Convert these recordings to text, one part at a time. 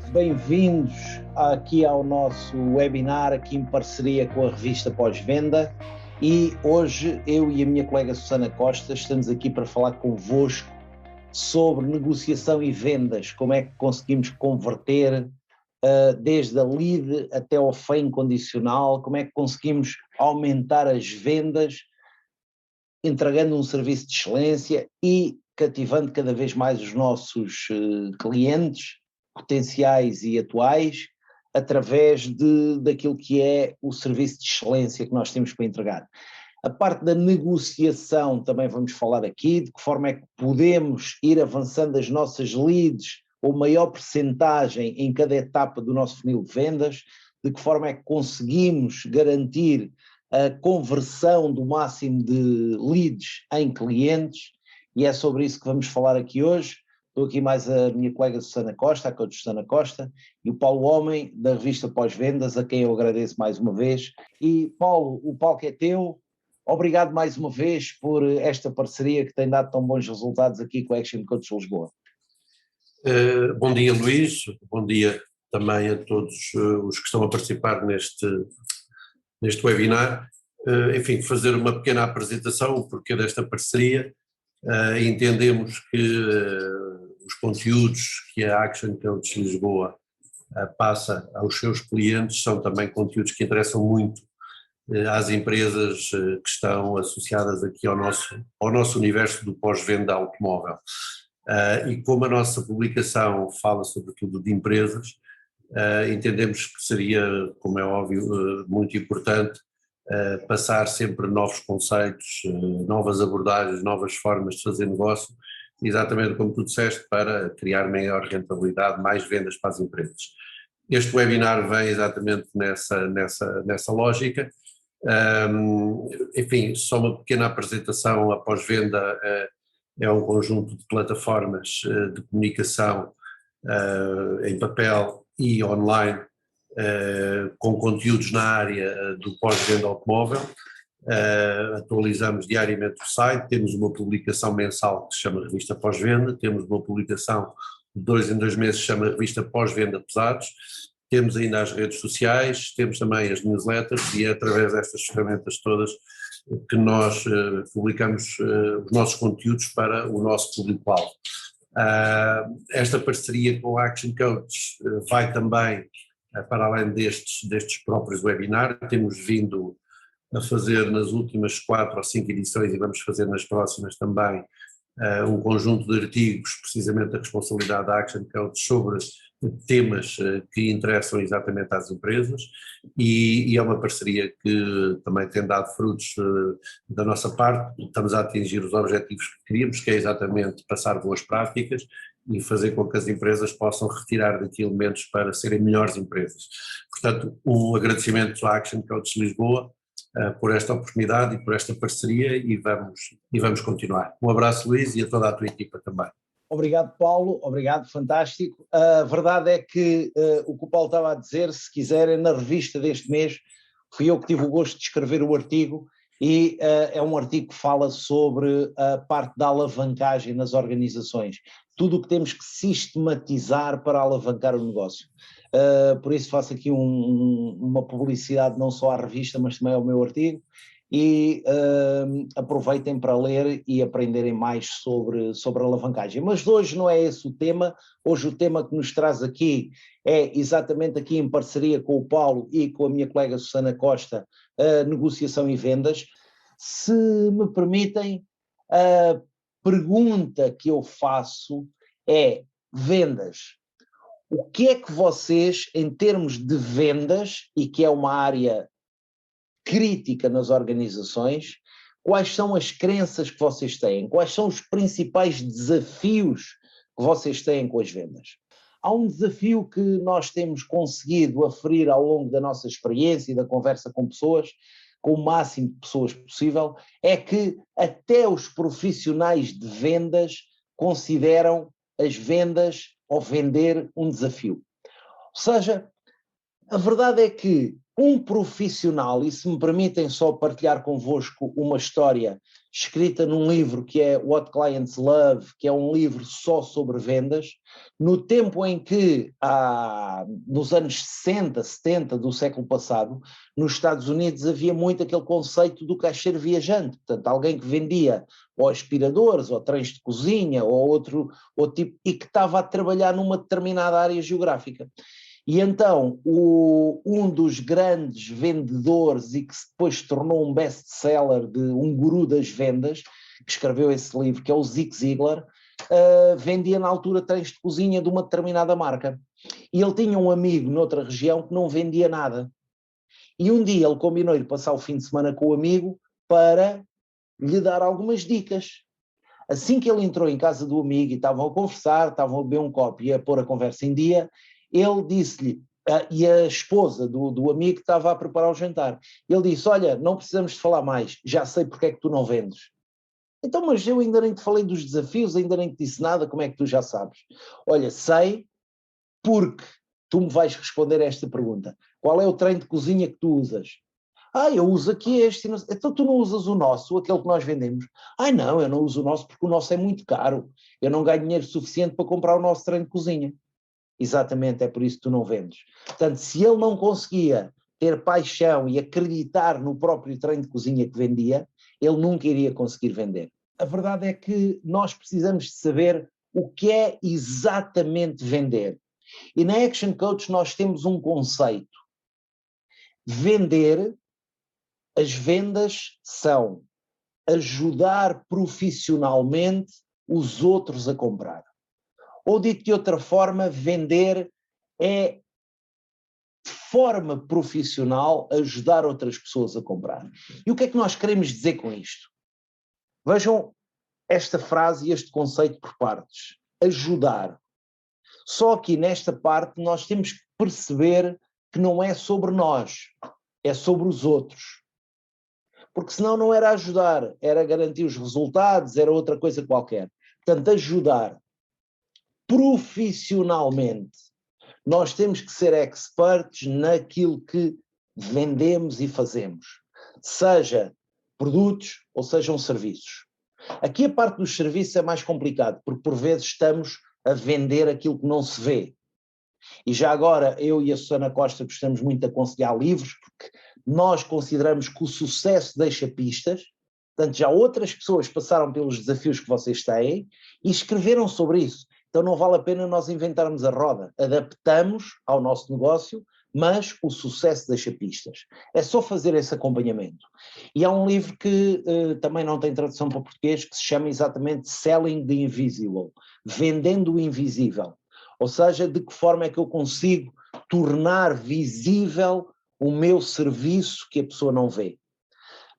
bem-vindos aqui ao nosso webinar, aqui em parceria com a revista Pós-Venda, e hoje eu e a minha colega Susana Costa estamos aqui para falar convosco sobre negociação e vendas, como é que conseguimos converter desde a lead até ao FEM condicional, como é que conseguimos aumentar as vendas, entregando um serviço de excelência e cativando cada vez mais os nossos clientes, potenciais e atuais, através daquilo que é o serviço de excelência que nós temos para entregar. A parte da negociação também vamos falar aqui, de que forma é que podemos ir avançando as nossas leads, ou maior percentagem em cada etapa do nosso funil de vendas, de que forma é que conseguimos garantir a conversão do máximo de leads em clientes, e é sobre isso que vamos falar aqui hoje. Estou aqui mais a minha colega Susana Costa, a coach Susana Costa, e o Paulo Homem, da revista Pós-Vendas, a quem eu agradeço mais uma vez. E Paulo, o palco é teu. Obrigado mais uma vez por esta parceria que tem dado tão bons resultados aqui com a Action Coach Lisboa. Bom dia, Luís, bom dia também a todos os que estão a participar neste webinar. Enfim, fazer uma pequena apresentação, o porquê desta parceria. Entendemos que os conteúdos que a Action Coach Lisboa passa aos seus clientes são também conteúdos que interessam muito às empresas que estão associadas aqui ao nosso universo do pós-venda automóvel. E como a nossa publicação fala sobretudo de empresas, entendemos que seria, como é óbvio, muito importante passar sempre novos conceitos, novas abordagens, novas formas de fazer negócio, exatamente como tu disseste, para criar maior rentabilidade, mais vendas para as empresas. Este webinar vem exatamente nessa lógica. Enfim, só uma pequena apresentação. A pós-venda é um conjunto de plataformas de comunicação em papel e online, com conteúdos na área do pós-venda automóvel. Atualizamos diariamente o site, temos uma publicação mensal que se chama Revista Pós-Venda, temos uma publicação de 2 em 2 meses que se chama Revista Pós-Venda Pesados, temos ainda as redes sociais, temos também as newsletters, e é através destas ferramentas todas que nós publicamos os nossos conteúdos para o nosso público-alvo. Esta parceria com a Action Coach vai também para além destes próprios webinars. Temos vindo a fazer nas últimas 4 ou 5 edições, e vamos fazer nas próximas também, um conjunto de artigos, precisamente da responsabilidade da Action Coach, sobre temas que interessam exatamente às empresas, e é uma parceria que também tem dado frutos da nossa parte. Estamos a atingir os objetivos que queríamos, que é exatamente passar boas práticas e fazer com que as empresas possam retirar daqui elementos para serem melhores empresas. Portanto, um agradecimento à Action Coach Lisboa por esta oportunidade e por esta parceria, e vamos continuar. Um abraço, Luís, e a toda a tua equipa também. Obrigado, Paulo, obrigado, fantástico. A verdade é que o que o Paulo estava a dizer, se quiserem, na revista deste mês, fui eu que tive o gosto de escrever o artigo, e é um artigo que fala sobre a parte da alavancagem nas organizações, tudo o que temos que sistematizar para alavancar o negócio. Por isso faço aqui uma publicidade não só à revista, mas também ao meu artigo, e aproveitem para ler e aprenderem mais sobre alavancagem. Mas hoje não é esse o tema. Hoje o tema que nos traz aqui é exatamente aqui em parceria com o Paulo e com a minha colega Susana Costa, negociação e vendas. Se me permitem, a pergunta que eu faço é: vendas. O que é que vocês, em termos de vendas, e que é uma área crítica nas organizações, quais são as crenças que vocês têm? Quais são os principais desafios que vocês têm com as vendas? Há um desafio que nós temos conseguido aferir ao longo da nossa experiência e da conversa com pessoas, com o máximo de pessoas possível, é que até os profissionais de vendas consideram as vendas ou vender um desafio. Ou seja, a verdade é que um profissional, e se me permitem só partilhar convosco uma história escrita num livro que é What Clients Love, que é um livro só sobre vendas, no tempo em que, nos anos 60, 70 do século passado, nos Estados Unidos havia muito aquele conceito do caixeiro viajante, portanto alguém que vendia ou aspiradores, ou trens de cozinha, ou outro tipo, e que estava a trabalhar numa determinada área geográfica. E então, um dos grandes vendedores e que depois se tornou um best-seller, de um guru das vendas, que escreveu esse livro, que é o Zig Ziglar, vendia na altura trens de cozinha de uma determinada marca. E ele tinha um amigo noutra região que não vendia nada. E um dia ele combinou ir passar o fim de semana com o amigo para lhe dar algumas dicas. Assim que ele entrou em casa do amigo e estavam a conversar, estavam a beber um copo e a pôr a conversa em dia, ele disse-lhe, e a esposa do amigo estava a preparar o jantar, ele disse, olha, não precisamos de falar mais, já sei porque é que tu não vendes. Então, mas eu ainda nem te falei dos desafios, ainda nem te disse nada, como é que tu já sabes? Olha, sei porque tu me vais responder a esta pergunta. Qual é o trem de cozinha que tu usas? Eu uso aqui este. Então tu não usas o nosso, aquele que nós vendemos? Não, eu não uso o nosso porque o nosso é muito caro. Eu não ganho dinheiro suficiente para comprar o nosso trem de cozinha. Exatamente, é por isso que tu não vendes. Portanto, se ele não conseguia ter paixão e acreditar no próprio trem de cozinha que vendia, ele nunca iria conseguir vender. A verdade é que nós precisamos de saber o que é exatamente vender. E na Action Coach nós temos um conceito. Vender, as vendas são ajudar profissionalmente os outros a comprar. Ou dito de outra forma, vender é, de forma profissional, ajudar outras pessoas a comprar. E o que é que nós queremos dizer com isto? Vejam esta frase e este conceito por partes. Ajudar. Só que nesta parte nós temos que perceber que não é sobre nós, é sobre os outros. Porque senão não era ajudar, era garantir os resultados, era outra coisa qualquer. Portanto, ajudar profissionalmente. Nós temos que ser experts naquilo que vendemos e fazemos, seja produtos ou sejam serviços. Aqui a parte dos serviços é mais complicado, porque por vezes estamos a vender aquilo que não se vê. E já agora eu e a Susana Costa gostamos muito de aconselhar livros, porque nós consideramos que o sucesso deixa pistas. Portanto, já outras pessoas passaram pelos desafios que vocês têm e escreveram sobre isso. Então não vale a pena nós inventarmos a roda. Adaptamos ao nosso negócio, mas o sucesso deixa pistas. É só fazer esse acompanhamento. E há um livro que também não tem tradução para português, que se chama exatamente Selling the Invisible, Vendendo o Invisível. Ou seja, de que forma é que eu consigo tornar visível o meu serviço que a pessoa não vê.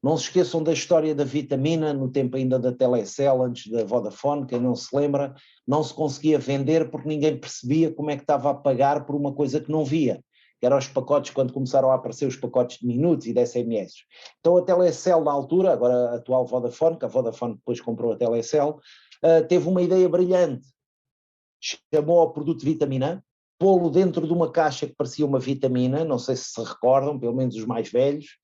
Não se esqueçam da história da vitamina, no tempo ainda da Telecel, antes da Vodafone, quem não se lembra, não se conseguia vender porque ninguém percebia como é que estava a pagar por uma coisa que não via, que eram os pacotes, quando começaram a aparecer os pacotes de minutos e de SMS. Então a Telecel na altura, agora a atual Vodafone, que a Vodafone depois comprou a Telecel, teve uma ideia brilhante, chamou ao produto vitamina, pô-lo dentro de uma caixa que parecia uma vitamina, não sei se recordam, pelo menos os mais velhos,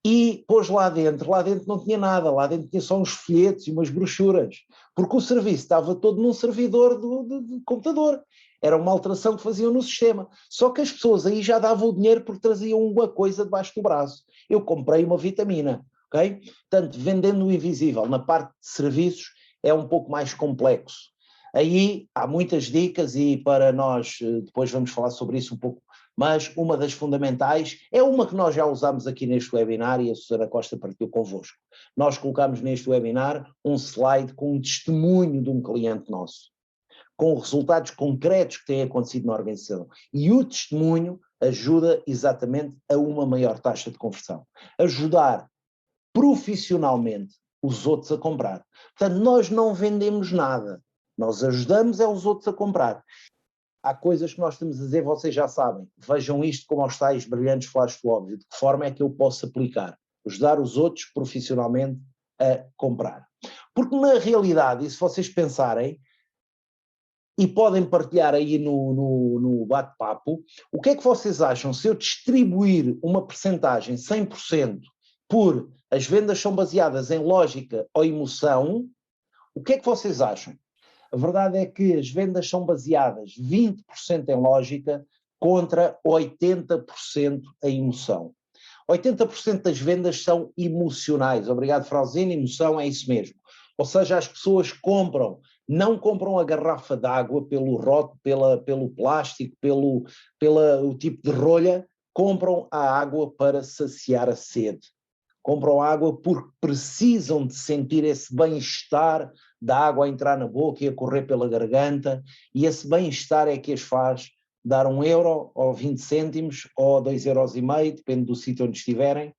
e pôs lá dentro não tinha nada, lá dentro tinha só uns folhetos e umas brochuras, porque o serviço estava todo num servidor de computador, era uma alteração que faziam no sistema, só que as pessoas aí já davam o dinheiro porque traziam uma coisa debaixo do braço, eu comprei uma vitamina, ok? Portanto, vendendo o invisível na parte de serviços é um pouco mais complexo. Aí há muitas dicas e para nós, depois vamos falar sobre isso um pouco, mas uma das fundamentais é uma que nós já usámos aqui neste webinar e a Susana Costa partilhou convosco. Nós colocámos neste webinar um slide com um testemunho de um cliente nosso, com resultados concretos que têm acontecido na organização. E o testemunho ajuda exatamente a uma maior taxa de conversão. Ajudar profissionalmente os outros a comprar. Portanto, nós não vendemos nada. Nós ajudamos os outros a comprar. Há coisas que nós temos a dizer, vocês já sabem. Vejam isto como aos tais brilhantes flashes do óbvio. De que forma é que eu posso aplicar? Ajudar os outros profissionalmente a comprar. Porque na realidade, e se vocês pensarem, e podem partilhar aí no bate-papo, o que é que vocês acham se eu distribuir uma percentagem 100% por as vendas são baseadas em lógica ou emoção, o que é que vocês acham? A verdade é que as vendas são baseadas 20% em lógica contra 80% em emoção. 80% das vendas são emocionais. Obrigado, Frauzine, emoção é isso mesmo. Ou seja, as pessoas não compram a garrafa d'água pelo rótulo, pelo plástico, pelo tipo de rolha, compram a água para saciar a sede. Compram água porque precisam de sentir esse bem-estar da água a entrar na boca e a correr pela garganta, e esse bem-estar é que as faz dar 1 euro ou 20 cêntimos ou 2,5 €, depende do sítio onde estiverem,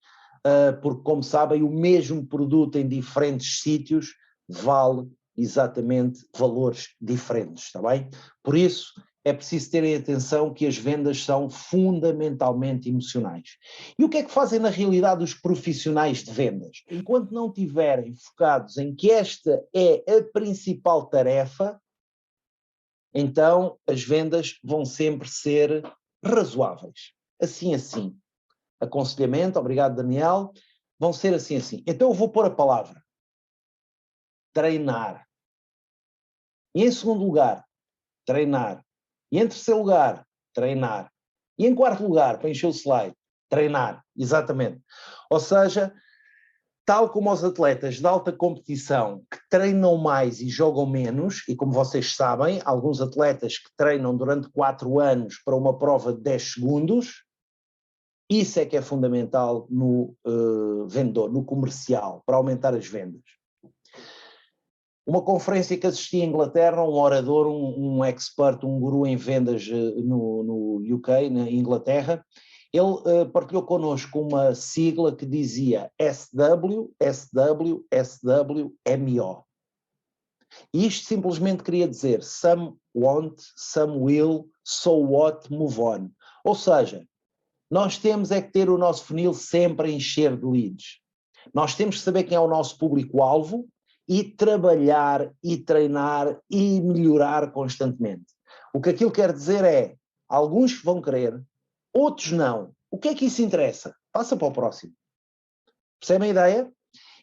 porque, como sabem, o mesmo produto em diferentes sítios vale exatamente valores diferentes, está bem? Por isso é preciso terem atenção que as vendas são fundamentalmente emocionais. E o que é que fazem na realidade os profissionais de vendas? Enquanto não estiverem focados em que esta é a principal tarefa, então as vendas vão sempre ser razoáveis. Assim. Aconselhamento, obrigado Daniel, vão ser assim. Então eu vou pôr a palavra treinar. E em segundo lugar, treinar. E em terceiro lugar, treinar. E em quarto lugar, para encher o slide, treinar, exatamente. Ou seja, tal como os atletas de alta competição que treinam mais e jogam menos, e como vocês sabem, alguns atletas que treinam durante 4 anos para uma prova de 10 segundos, isso é que é fundamental no vendedor, no comercial, para aumentar as vendas. Uma conferência que assisti em Inglaterra, um orador, um expert, um guru em vendas no UK, na Inglaterra, ele partilhou connosco uma sigla que dizia SW, SW, SW, MO. E isto simplesmente queria dizer some want, some will, so what, move on. Ou seja, nós temos é que ter o nosso funil sempre a encher de leads. Nós temos que saber quem é o nosso público-alvo e trabalhar e treinar e melhorar constantemente. O que aquilo quer dizer é, alguns vão querer, outros não. O que é que isso interessa? Passa para o próximo. Percebem a ideia?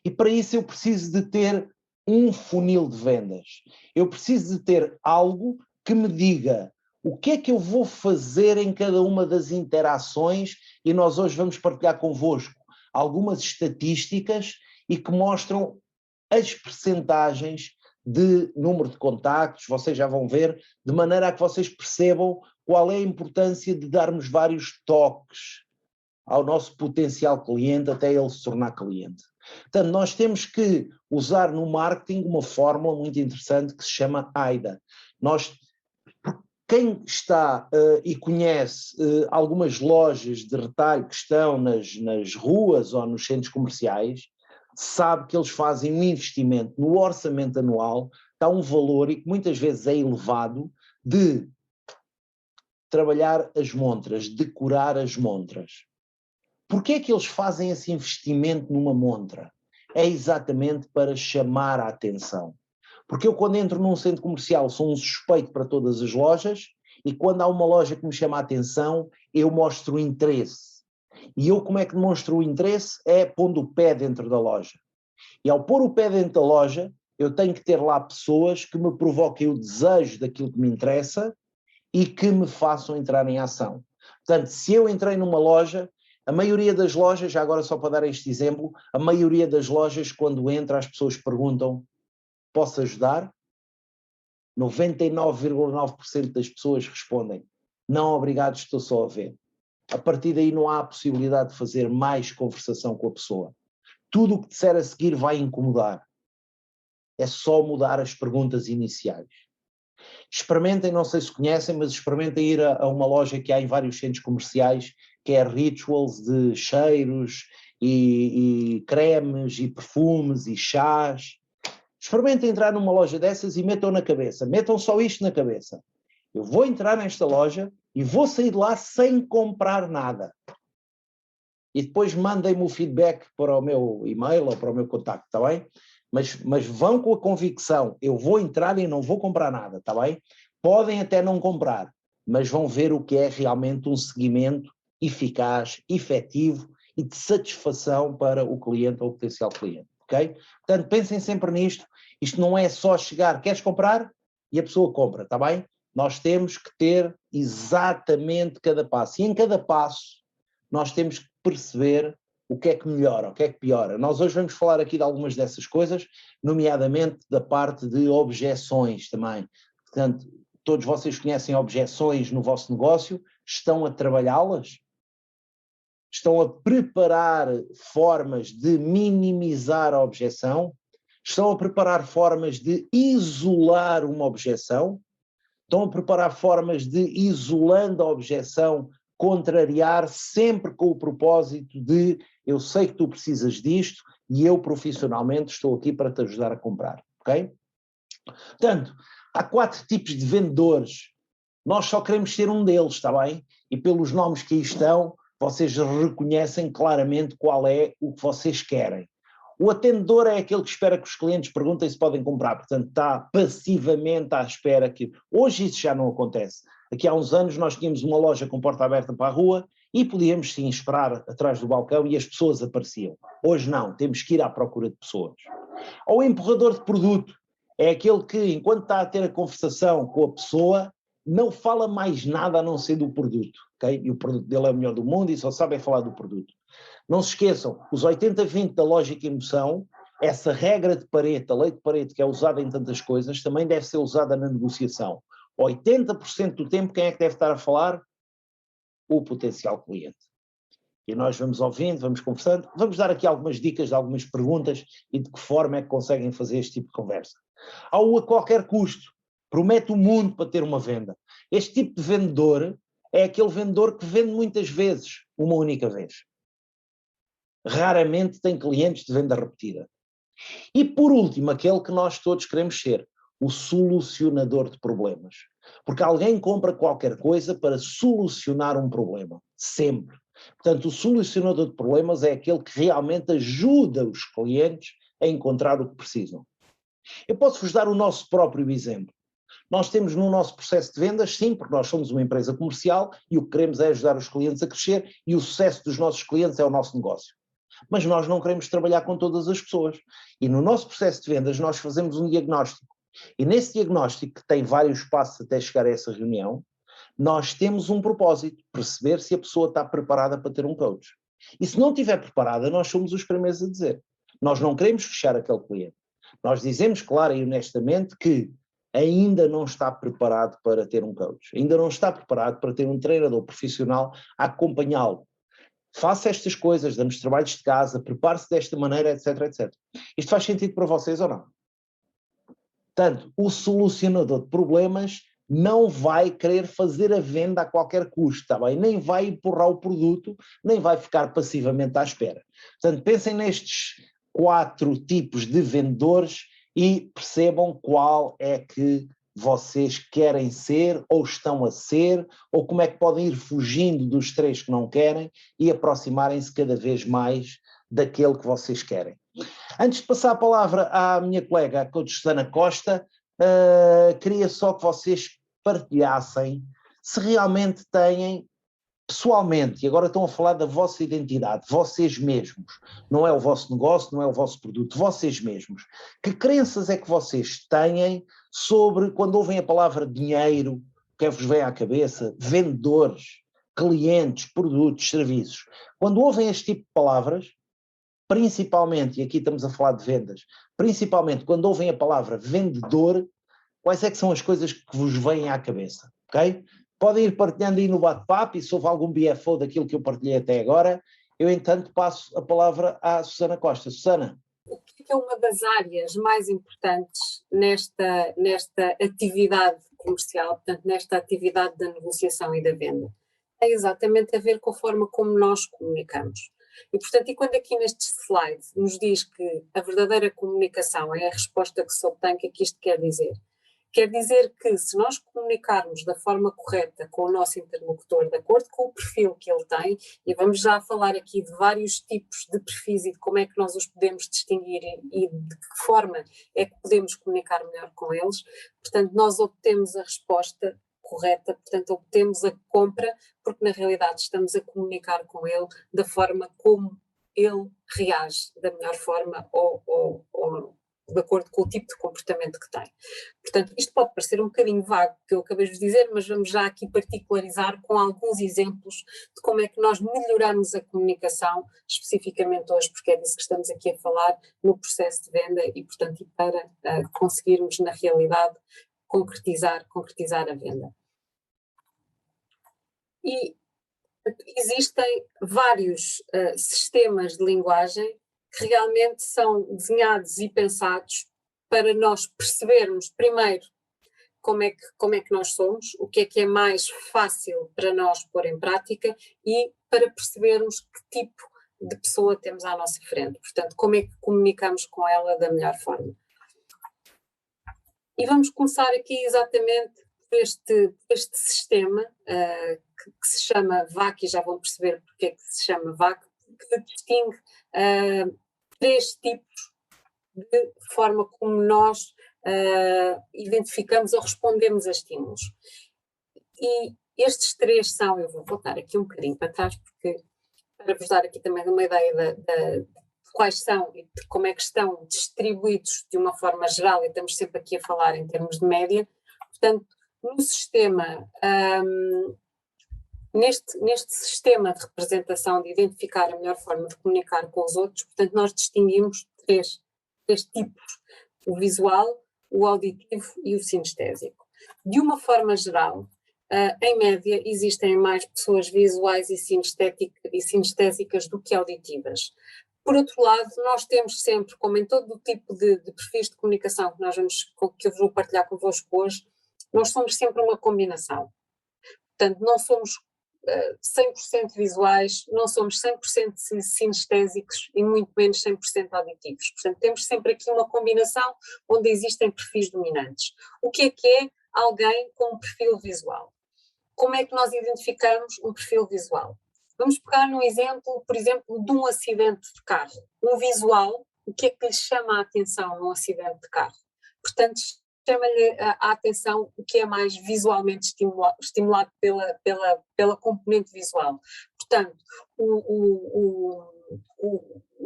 E para isso eu preciso de ter um funil de vendas. Eu preciso de ter algo que me diga o que é que eu vou fazer em cada uma das interações, e nós hoje vamos partilhar convosco algumas estatísticas e que mostram as percentagens de número de contactos, vocês já vão ver, de maneira a que vocês percebam qual é a importância de darmos vários toques ao nosso potencial cliente até ele se tornar cliente. Portanto, nós temos que usar no marketing uma fórmula muito interessante que se chama AIDA. Quem está e conhece algumas lojas de retalho que estão nas ruas ou nos centros comerciais, sabe que eles fazem um investimento no orçamento anual, está um valor, e que muitas vezes é elevado, de trabalhar as montras, decorar as montras. Porquê é que eles fazem esse investimento numa montra? É exatamente para chamar a atenção. Porque eu, quando entro num centro comercial, sou um suspeito para todas as lojas, e quando há uma loja que me chama a atenção, eu mostro o interesse. E eu, como é que demonstro o interesse? É pondo o pé dentro da loja. E ao pôr o pé dentro da loja, eu tenho que ter lá pessoas que me provoquem o desejo daquilo que me interessa e que me façam entrar em ação. Portanto, se eu entrei numa loja, a maioria das lojas, já agora só para dar este exemplo, a maioria das lojas, quando entra, as pessoas perguntam: posso ajudar? 99,9% das pessoas respondem: não, obrigado, estou só a ver. A partir daí não há a possibilidade de fazer mais conversação com a pessoa. Tudo o que disser a seguir vai incomodar. É só mudar as perguntas iniciais. Experimentem, não sei se conhecem, mas experimentem ir a uma loja que há em vários centros comerciais, que é Rituals, de cheiros e cremes e perfumes e chás. Experimentem entrar numa loja dessas e metam na cabeça, metam só isto na cabeça: eu vou entrar nesta loja e vou sair de lá sem comprar nada. E depois mandem-me o feedback para o meu e-mail ou para o meu contacto, está bem? Mas vão com a convicção: eu vou entrar e não vou comprar nada, está bem? podem até não comprar, mas vão ver o que é realmente um seguimento eficaz, efetivo e de satisfação para o cliente ou o potencial cliente, ok? Portanto, pensem sempre nisto, isto não é só chegar, queres comprar? E a pessoa compra, está bem? Nós temos que ter exatamente cada passo, e em cada passo nós temos que perceber o que é que melhora, o que é que piora. Nós hoje vamos falar aqui de algumas dessas coisas, nomeadamente da parte de objeções também. Portanto, todos vocês conhecem objeções no vosso negócio, estão a trabalhá-las? Estão a preparar formas de minimizar a objeção? Estão a preparar formas de isolar uma objeção? Estão a preparar formas de, isolando a objeção, contrariar sempre com o propósito de eu sei que tu precisas disto e eu profissionalmente estou aqui para te ajudar a comprar, ok? Portanto, há 4 tipos de vendedores, nós só queremos ser um deles, está bem? E pelos nomes que aí estão, vocês reconhecem claramente qual é o que vocês querem. O atendedor é aquele que espera que os clientes perguntem se podem comprar, portanto está passivamente à espera que... Hoje isso já não acontece. Aqui há uns anos nós tínhamos uma loja com porta aberta para a rua e podíamos sim esperar atrás do balcão e as pessoas apareciam. Hoje não, temos que ir à procura de pessoas. Ou o empurrador de produto é aquele que, enquanto está a ter a conversação com a pessoa, não fala mais nada a não ser do produto, ok? E o produto dele é o melhor do mundo e só sabe falar do produto. Não se esqueçam, os 80-20 da lógica e emoção, essa regra de Pareto, a lei de Pareto, que é usada em tantas coisas, também deve ser usada na negociação. 80% do tempo, quem é que deve estar a falar? O potencial cliente. E nós vamos ouvindo, vamos conversando, vamos dar aqui algumas dicas, algumas perguntas e de que forma é que conseguem fazer este tipo de conversa. Ao a qualquer custo, promete o mundo para ter uma venda. Este tipo de vendedor é aquele vendedor que vende muitas vezes, uma única vez. Raramente tem clientes de venda repetida. E por último, aquele que nós todos queremos ser, o solucionador de problemas. Porque alguém compra qualquer coisa para solucionar um problema, sempre. Portanto, o solucionador de problemas é aquele que realmente ajuda os clientes a encontrar o que precisam. Eu posso-vos dar o nosso próprio exemplo. Nós temos no nosso processo de vendas, sim, porque nós somos uma empresa comercial e o que queremos é ajudar os clientes a crescer e o sucesso dos nossos clientes é o nosso negócio. Mas nós não queremos trabalhar com todas as pessoas. E no nosso processo de vendas nós fazemos um diagnóstico. E nesse diagnóstico, que tem vários passos até chegar a essa reunião, nós temos um propósito, perceber se a pessoa está preparada para ter um coach. E se não estiver preparada, nós somos os primeiros a dizer. Nós não queremos fechar aquele cliente. Nós dizemos claro e honestamente que ainda não está preparado para ter um coach. Ainda não está preparado para ter um treinador profissional a acompanhá-lo. Faça estas coisas, damos trabalhos de casa, prepare-se desta maneira, etc, etc. Isto faz sentido para vocês ou não? Portanto, o solucionador de problemas não vai querer fazer a venda a qualquer custo, está bem? Nem vai empurrar o produto, nem vai ficar passivamente à espera. Portanto, pensem nestes 4 tipos de vendedores e percebam qual é que vocês querem ser ou estão a ser, ou como é que podem ir fugindo dos 3 que não querem e aproximarem-se cada vez mais daquele que vocês querem. Antes de passar a palavra à minha colega, a coach Susana Costa, queria só que vocês partilhassem se realmente têm, pessoalmente, e agora estão a falar da vossa identidade, vocês mesmos, não é o vosso negócio, não é o vosso produto, vocês mesmos. Que crenças é que vocês têm sobre, quando ouvem a palavra dinheiro, o que é que vos vem à cabeça? Vendedores, clientes, produtos, serviços. Quando ouvem este tipo de palavras, principalmente, e aqui estamos a falar de vendas, principalmente quando ouvem a palavra vendedor, quais é que são as coisas que vos vêm à cabeça, ok? Podem ir partilhando aí no bate-papo e se houve algum BFO daquilo que eu partilhei até agora, eu entanto passo a palavra à Susana Costa. Susana. O que é uma das áreas mais importantes nesta atividade comercial, portanto nesta atividade da negociação e da venda? Tem exatamente a ver com a forma como nós comunicamos. E, portanto, quando aqui neste slide nos diz que a verdadeira comunicação é a resposta que se obtém, o que é que isto quer dizer? Quer dizer que se nós comunicarmos da forma correta com o nosso interlocutor, de acordo com o perfil que ele tem, e vamos já falar aqui de vários tipos de perfis e de como é que nós os podemos distinguir e de que forma é que podemos comunicar melhor com eles, portanto nós obtemos a resposta correta, portanto obtemos a compra, porque na realidade estamos a comunicar com ele da forma como ele reage, da melhor forma ou de acordo com o tipo de comportamento que tem. Portanto, isto pode parecer um bocadinho vago, que eu acabei de dizer, mas vamos já aqui particularizar com alguns exemplos de como é que nós melhoramos a comunicação, especificamente hoje, porque é disso que estamos aqui a falar, no processo de venda e, portanto, para conseguirmos, na realidade, concretizar a venda. E existem vários sistemas de linguagem que realmente são desenhados e pensados para nós percebermos primeiro como é que nós somos, o que é mais fácil para nós pôr em prática e para percebermos que tipo de pessoa temos à nossa frente, portanto, como é que comunicamos com ela da melhor forma. E vamos começar aqui exatamente por este sistema que se chama VAC, e já vão perceber porque é que se chama VAC, que distingue 3 tipos de forma como nós identificamos ou respondemos a estímulos. E estes 3 são, eu vou voltar aqui um bocadinho para trás, para vos dar aqui também uma ideia de quais são e de como é que estão distribuídos de uma forma geral, e estamos sempre aqui a falar em termos de média. Portanto, no sistema, neste sistema de representação, de identificar a melhor forma de comunicar com os outros, portanto, nós distinguimos 3 tipos: o visual, o auditivo e o sinestésico. De uma forma geral, em média, existem mais pessoas visuais e sinestésicas do que auditivas. Por outro lado, nós temos sempre, como em todo o tipo de perfis de comunicação que eu vou partilhar convosco hoje, nós somos sempre uma combinação. Portanto, não somos 100% visuais, não somos 100% sinestésicos e muito menos 100% auditivos. Portanto, temos sempre aqui uma combinação onde existem perfis dominantes. O que é alguém com um perfil visual? Como é que nós identificamos um perfil visual? Vamos pegar num exemplo, por exemplo, de um acidente de carro. Um visual, o que é que lhe chama a atenção num acidente de carro? Portanto, chama-lhe a atenção o que é mais visualmente estimulado pela componente visual. Portanto, o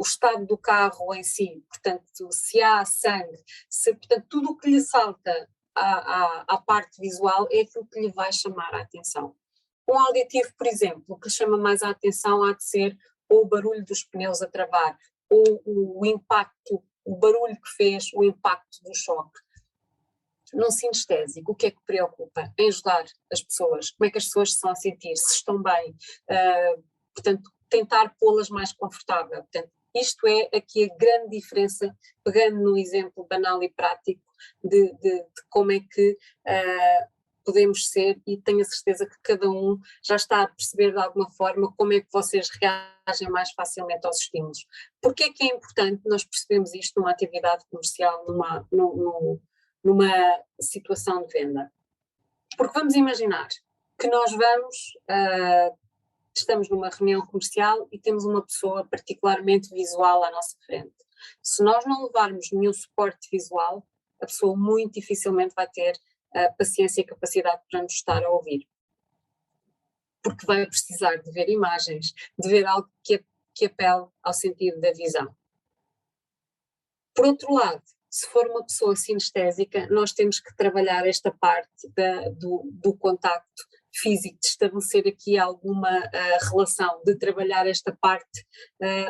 estado do carro em si, portanto, se há sangue, portanto, tudo o que lhe salta à parte visual é aquilo que lhe vai chamar a atenção. Um auditivo, por exemplo, o que lhe chama mais a atenção há de ser ou o barulho dos pneus a travar, ou o impacto, o barulho que fez, o impacto do choque. Num sinestésico, o que é que preocupa? Em ajudar as pessoas, como é que as pessoas se estão a sentir, se estão bem, portanto, tentar pô-las mais confortável. Portanto, isto é aqui a grande diferença, pegando num exemplo banal e prático de como é que podemos ser, e tenho a certeza que cada um já está a perceber de alguma forma como é que vocês reagem mais facilmente aos estímulos. Porquê é que é importante nós percebermos isto numa atividade comercial, numa situação de venda? Porque vamos imaginar que nós estamos numa reunião comercial e temos uma pessoa particularmente visual à nossa frente. Se nós não levarmos nenhum suporte visual, a pessoa muito dificilmente vai ter paciência e capacidade para nos estar a ouvir. Porque vai precisar de ver imagens, de ver algo que apele ao sentido da visão. Por outro lado, se for uma pessoa sinestésica, nós temos que trabalhar esta parte do contacto físico, de estabelecer aqui alguma relação, de trabalhar esta parte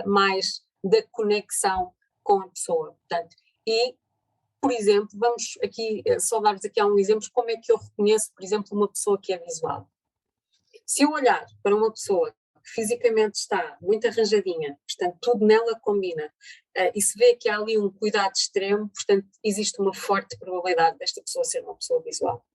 mais da conexão com a pessoa. Portanto, por exemplo, vamos aqui só dar-vos aqui um exemplo de como é que eu reconheço, por exemplo, uma pessoa que é visual. Se eu olhar para uma pessoa que fisicamente está muito arranjadinha, portanto tudo nela combina, e se vê que há ali um cuidado extremo, portanto existe uma forte probabilidade desta pessoa ser uma pessoa visual.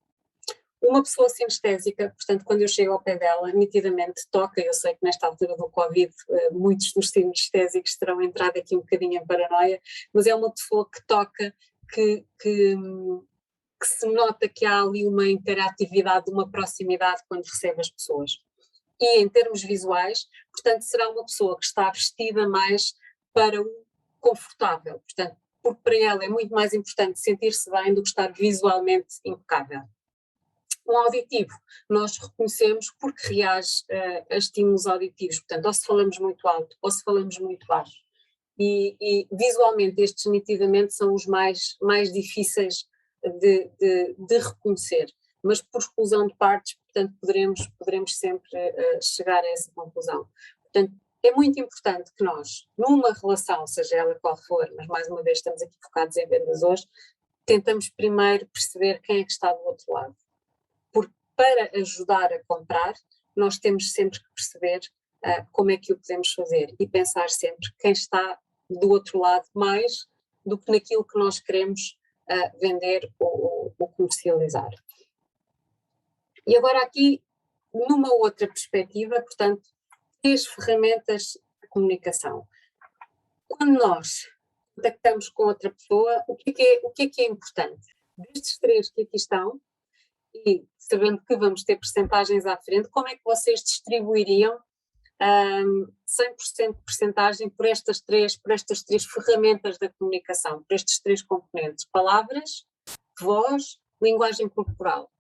Uma pessoa sinestésica, portanto, quando eu chego ao pé dela, nitidamente toca. Eu sei que nesta altura do Covid muitos dos sinestésicos terão entrado aqui um bocadinho em paranoia, mas é uma pessoa que toca, que que se nota que há ali uma interatividade, uma proximidade quando recebe as pessoas. E em termos visuais, portanto, será uma pessoa que está vestida mais para o confortável, portanto, porque para ela é muito mais importante sentir-se bem do que estar visualmente impecável. Um auditivo, nós reconhecemos porque reage a estímulos auditivos, portanto, ou se falamos muito alto ou se falamos muito baixo. E visualmente estes nitidamente são os mais difíceis de reconhecer, mas por exclusão de partes, portanto, poderemos sempre chegar a essa conclusão. Portanto, é muito importante que nós, numa relação, seja ela qual for, mas mais uma vez estamos aqui focados em vendas hoje, tentamos primeiro perceber quem é que está do outro lado. Porque para ajudar a comprar, nós temos sempre que perceber como é que o podemos fazer e pensar sempre quem está do outro lado mais do que naquilo que nós queremos vender ou comercializar. E agora aqui, numa outra perspectiva, portanto, 3 ferramentas de comunicação. Quando nós contactamos com outra pessoa, o que é importante? Destes 3 que aqui estão, e sabendo que vamos ter percentagens à frente, como é que vocês distribuiriam 100% de percentagem por estas três ferramentas da comunicação, por estes 3 componentes: palavras, voz, linguagem corporal?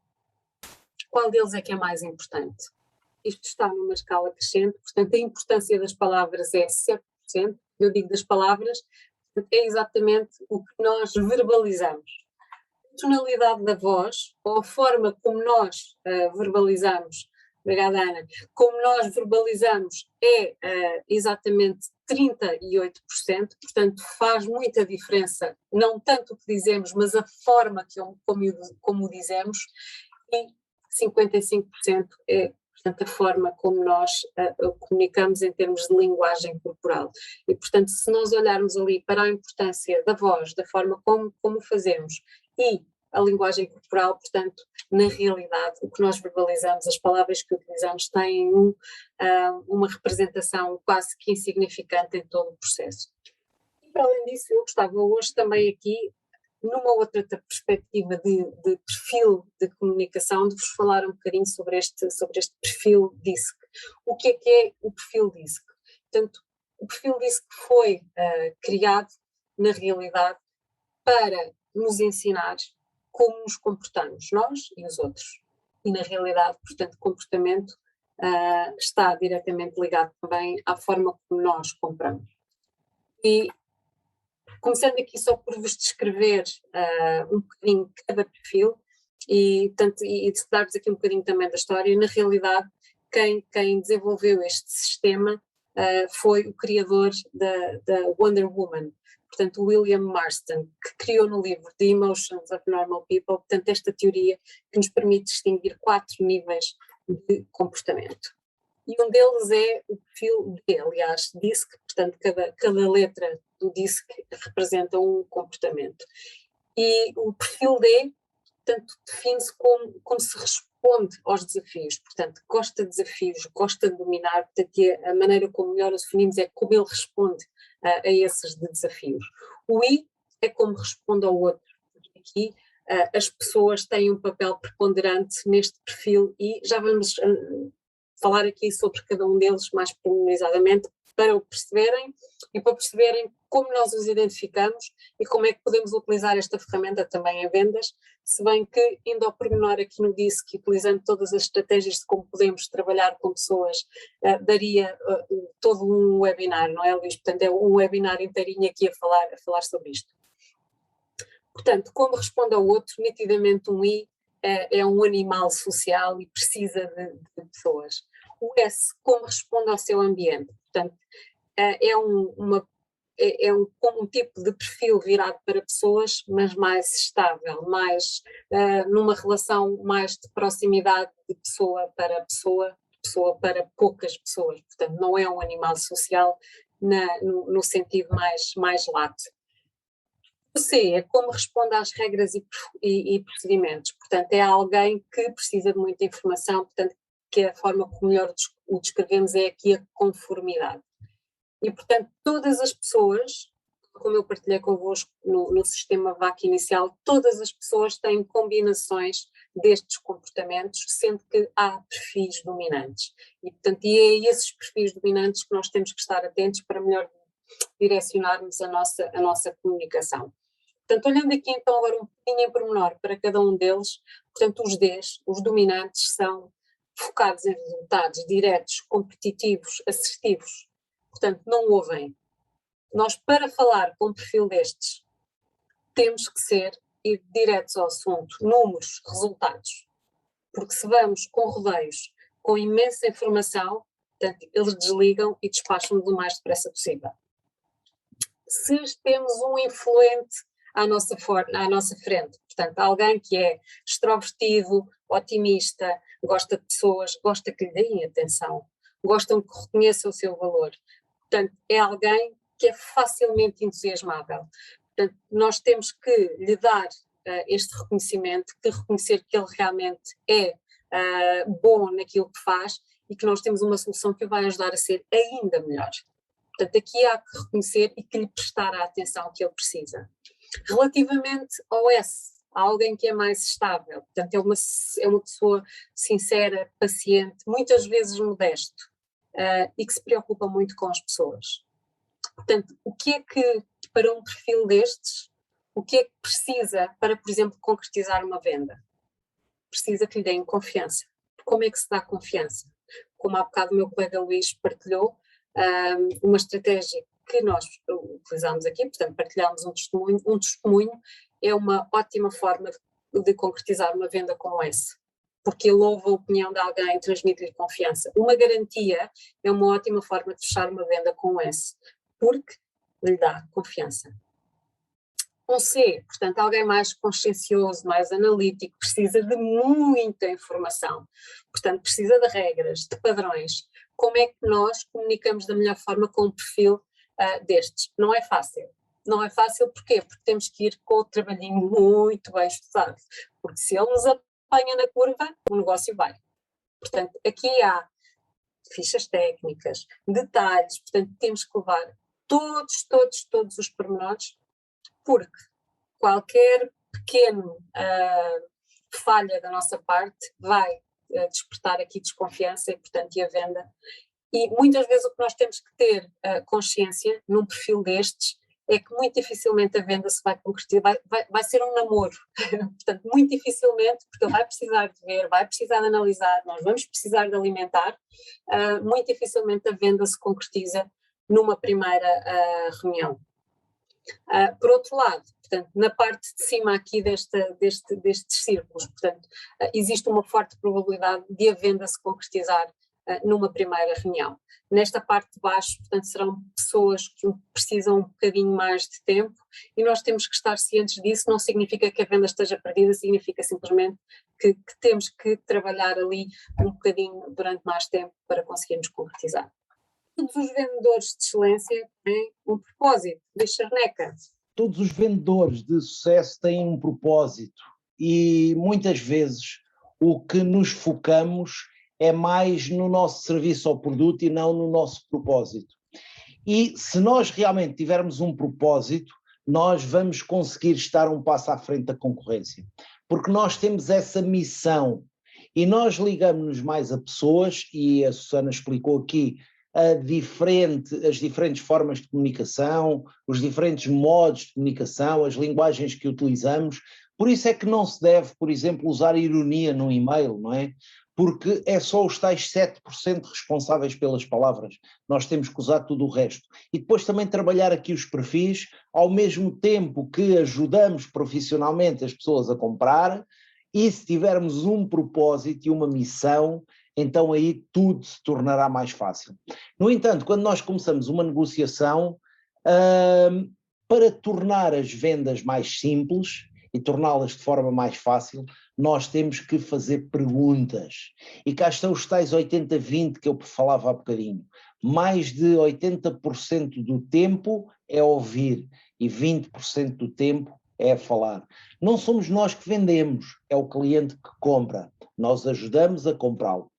Qual deles é que é mais importante? Isto está numa escala crescente, portanto a importância das palavras é 7%, eu digo das palavras, é exatamente o que nós verbalizamos. A tonalidade da voz, ou a forma como nós verbalizamos, obrigada Ana, como nós verbalizamos é exatamente 38%, portanto faz muita diferença, não tanto o que dizemos, mas a forma como o dizemos, e 55% é, portanto, a forma como nós comunicamos em termos de linguagem corporal. E, portanto, se nós olharmos ali para a importância da voz, da forma como fazemos e a linguagem corporal, portanto, na realidade, o que nós verbalizamos, as palavras que utilizamos têm uma representação quase que insignificante em todo o processo. E, para além disso, eu gostava hoje também aqui, numa outra perspectiva de perfil de comunicação, de vos falar um bocadinho sobre este perfil DISC. O que é o perfil DISC? Portanto, o perfil DISC foi criado, na realidade, para nos ensinar como nos comportamos, nós e os outros. E, na realidade, portanto, comportamento está diretamente ligado também à forma como nós compramos. E, começando aqui só por vos descrever um bocadinho cada perfil e dar-vos aqui um bocadinho também da história, na realidade quem desenvolveu este sistema foi o criador da Wonder Woman, portanto William Marston, que criou no livro The Emotions of Normal People, portanto esta teoria que nos permite distinguir 4 níveis de comportamento. E um deles é o perfil D, aliás, DISC, portanto cada letra do DISC representa um comportamento. E o perfil D, portanto, define-se como se responde aos desafios, portanto, gosta de desafios, gosta de dominar, portanto, a maneira como melhor o definimos é como ele responde a esses desafios. O I é como responde ao outro, porque aqui as pessoas têm um papel preponderante neste perfil e já vamos falar aqui sobre cada um deles mais pormenorizadamente para o perceberem e para perceberem como nós os identificamos e como é que podemos utilizar esta ferramenta também em vendas, se bem que, indo ao pormenor aqui no DISC, utilizando todas as estratégias de como podemos trabalhar com pessoas, daria todo um webinar, não é, Luís? Portanto, é um webinar inteirinho aqui a falar sobre isto. Portanto, como responde ao outro, nitidamente um I é um animal social e precisa de pessoas. O S, como responde ao seu ambiente, portanto, é um tipo de perfil virado para pessoas, mas mais estável, mais numa relação mais de proximidade de pessoa para pessoa, pessoa para poucas pessoas, portanto não é um animal social no sentido mais lato. O C é como responde às regras e procedimentos, portanto é alguém que precisa de muita informação, portanto que a forma como melhor o descrevemos é aqui a conformidade. E portanto todas as pessoas como eu partilhei convosco no sistema VAC inicial, todas as pessoas têm combinações destes comportamentos, sendo que há perfis dominantes. E, portanto, é esses perfis dominantes que nós temos que estar atentos para melhor direcionarmos a nossa comunicação. Portanto, olhando aqui então agora um pouquinho em pormenor para cada um deles, portanto, os Ds, os dominantes, são focados em resultados diretos, competitivos, assertivos. Portanto, não ouvem. Nós, para falar com um perfil destes, temos que ir diretos ao assunto, números, resultados. Porque se vamos com rodeios, com imensa informação, portanto, eles desligam e despacham-nos o mais depressa possível. Se temos um influente à nossa frente, portanto, alguém que é extrovertido, otimista, gosta de pessoas, gosta que lhe deem atenção, gostam que reconheçam o seu valor. Portanto, é alguém que é facilmente entusiasmável. Portanto, nós temos que lhe dar este reconhecimento, que reconhecer que ele realmente é bom naquilo que faz e que nós temos uma solução que o vai ajudar a ser ainda melhor. Portanto, aqui há que reconhecer e que lhe prestar a atenção que ele precisa. Relativamente ao S, há alguém que é mais estável, portanto é uma pessoa sincera, paciente, muitas vezes modesto e que se preocupa muito com as pessoas. Portanto, o que é que, para um perfil destes, o que é que precisa para, por exemplo, concretizar uma venda? Precisa que lhe deem confiança. Como é que se dá confiança? Como há bocado o meu colega Luís partilhou, uma estratégia que nós utilizamos aqui, portanto partilhamos um testemunho é uma ótima forma de concretizar uma venda com o S, porque ele ouve a opinião de alguém, transmite-lhe confiança. Uma garantia é uma ótima forma de fechar uma venda com o S, porque lhe dá confiança. Um C, portanto, alguém mais consciencioso, mais analítico, precisa de muita informação, portanto, precisa de regras, de padrões. Como é que nós comunicamos da melhor forma com um perfil destes? Não é fácil. Não é fácil porquê? Porque temos que ir com o trabalhinho muito bem estudado, porque se ele nos apanha na curva, o negócio vai. Portanto, aqui há fichas técnicas, detalhes, portanto, temos que levar todos os pormenores, porque qualquer pequeno falha da nossa parte vai despertar aqui desconfiança e, portanto, e a venda. E muitas vezes o que nós temos que ter consciência num perfil destes é que muito dificilmente a venda se vai concretizar, vai ser um namoro, portanto, muito dificilmente, porque ele vai precisar de ver, vai precisar de analisar, nós vamos precisar de alimentar, muito dificilmente a venda se concretiza numa primeira reunião. Por outro lado, portanto, na parte de cima aqui destes círculos, portanto, existe uma forte probabilidade de a venda se concretizar numa primeira reunião. Nesta parte de baixo, portanto, serão pessoas que precisam um bocadinho mais de tempo e nós temos que estar cientes disso. Não significa que a venda esteja perdida, significa simplesmente que temos que trabalhar ali um bocadinho durante mais tempo para conseguirmos concretizar. Todos os vendedores de excelência têm um propósito, de charneca. Todos os vendedores de sucesso têm um propósito e muitas vezes o que nos focamos é mais no nosso serviço ao produto e não no nosso propósito. E se nós realmente tivermos um propósito, nós vamos conseguir estar um passo à frente da concorrência, porque nós temos essa missão e nós ligamos-nos mais a pessoas, e a Susana explicou aqui as diferentes formas de comunicação, os diferentes modos de comunicação, as linguagens que utilizamos. Por isso é que não se deve, por exemplo, usar ironia no e-mail, não é? Porque é só os tais 7% responsáveis pelas palavras, nós temos que usar tudo o resto. E depois também trabalhar aqui os perfis, ao mesmo tempo que ajudamos profissionalmente as pessoas a comprar, e se tivermos um propósito e uma missão, então aí tudo se tornará mais fácil. No entanto, quando nós começamos uma negociação, para tornar as vendas mais simples e torná-las de forma mais fácil, nós temos que fazer perguntas. E cá estão os tais 80-20 que eu falava há bocadinho. Mais de 80% do tempo é ouvir e 20% do tempo é falar. Não somos nós que vendemos, é o cliente que compra. Nós ajudamos a comprá-lo.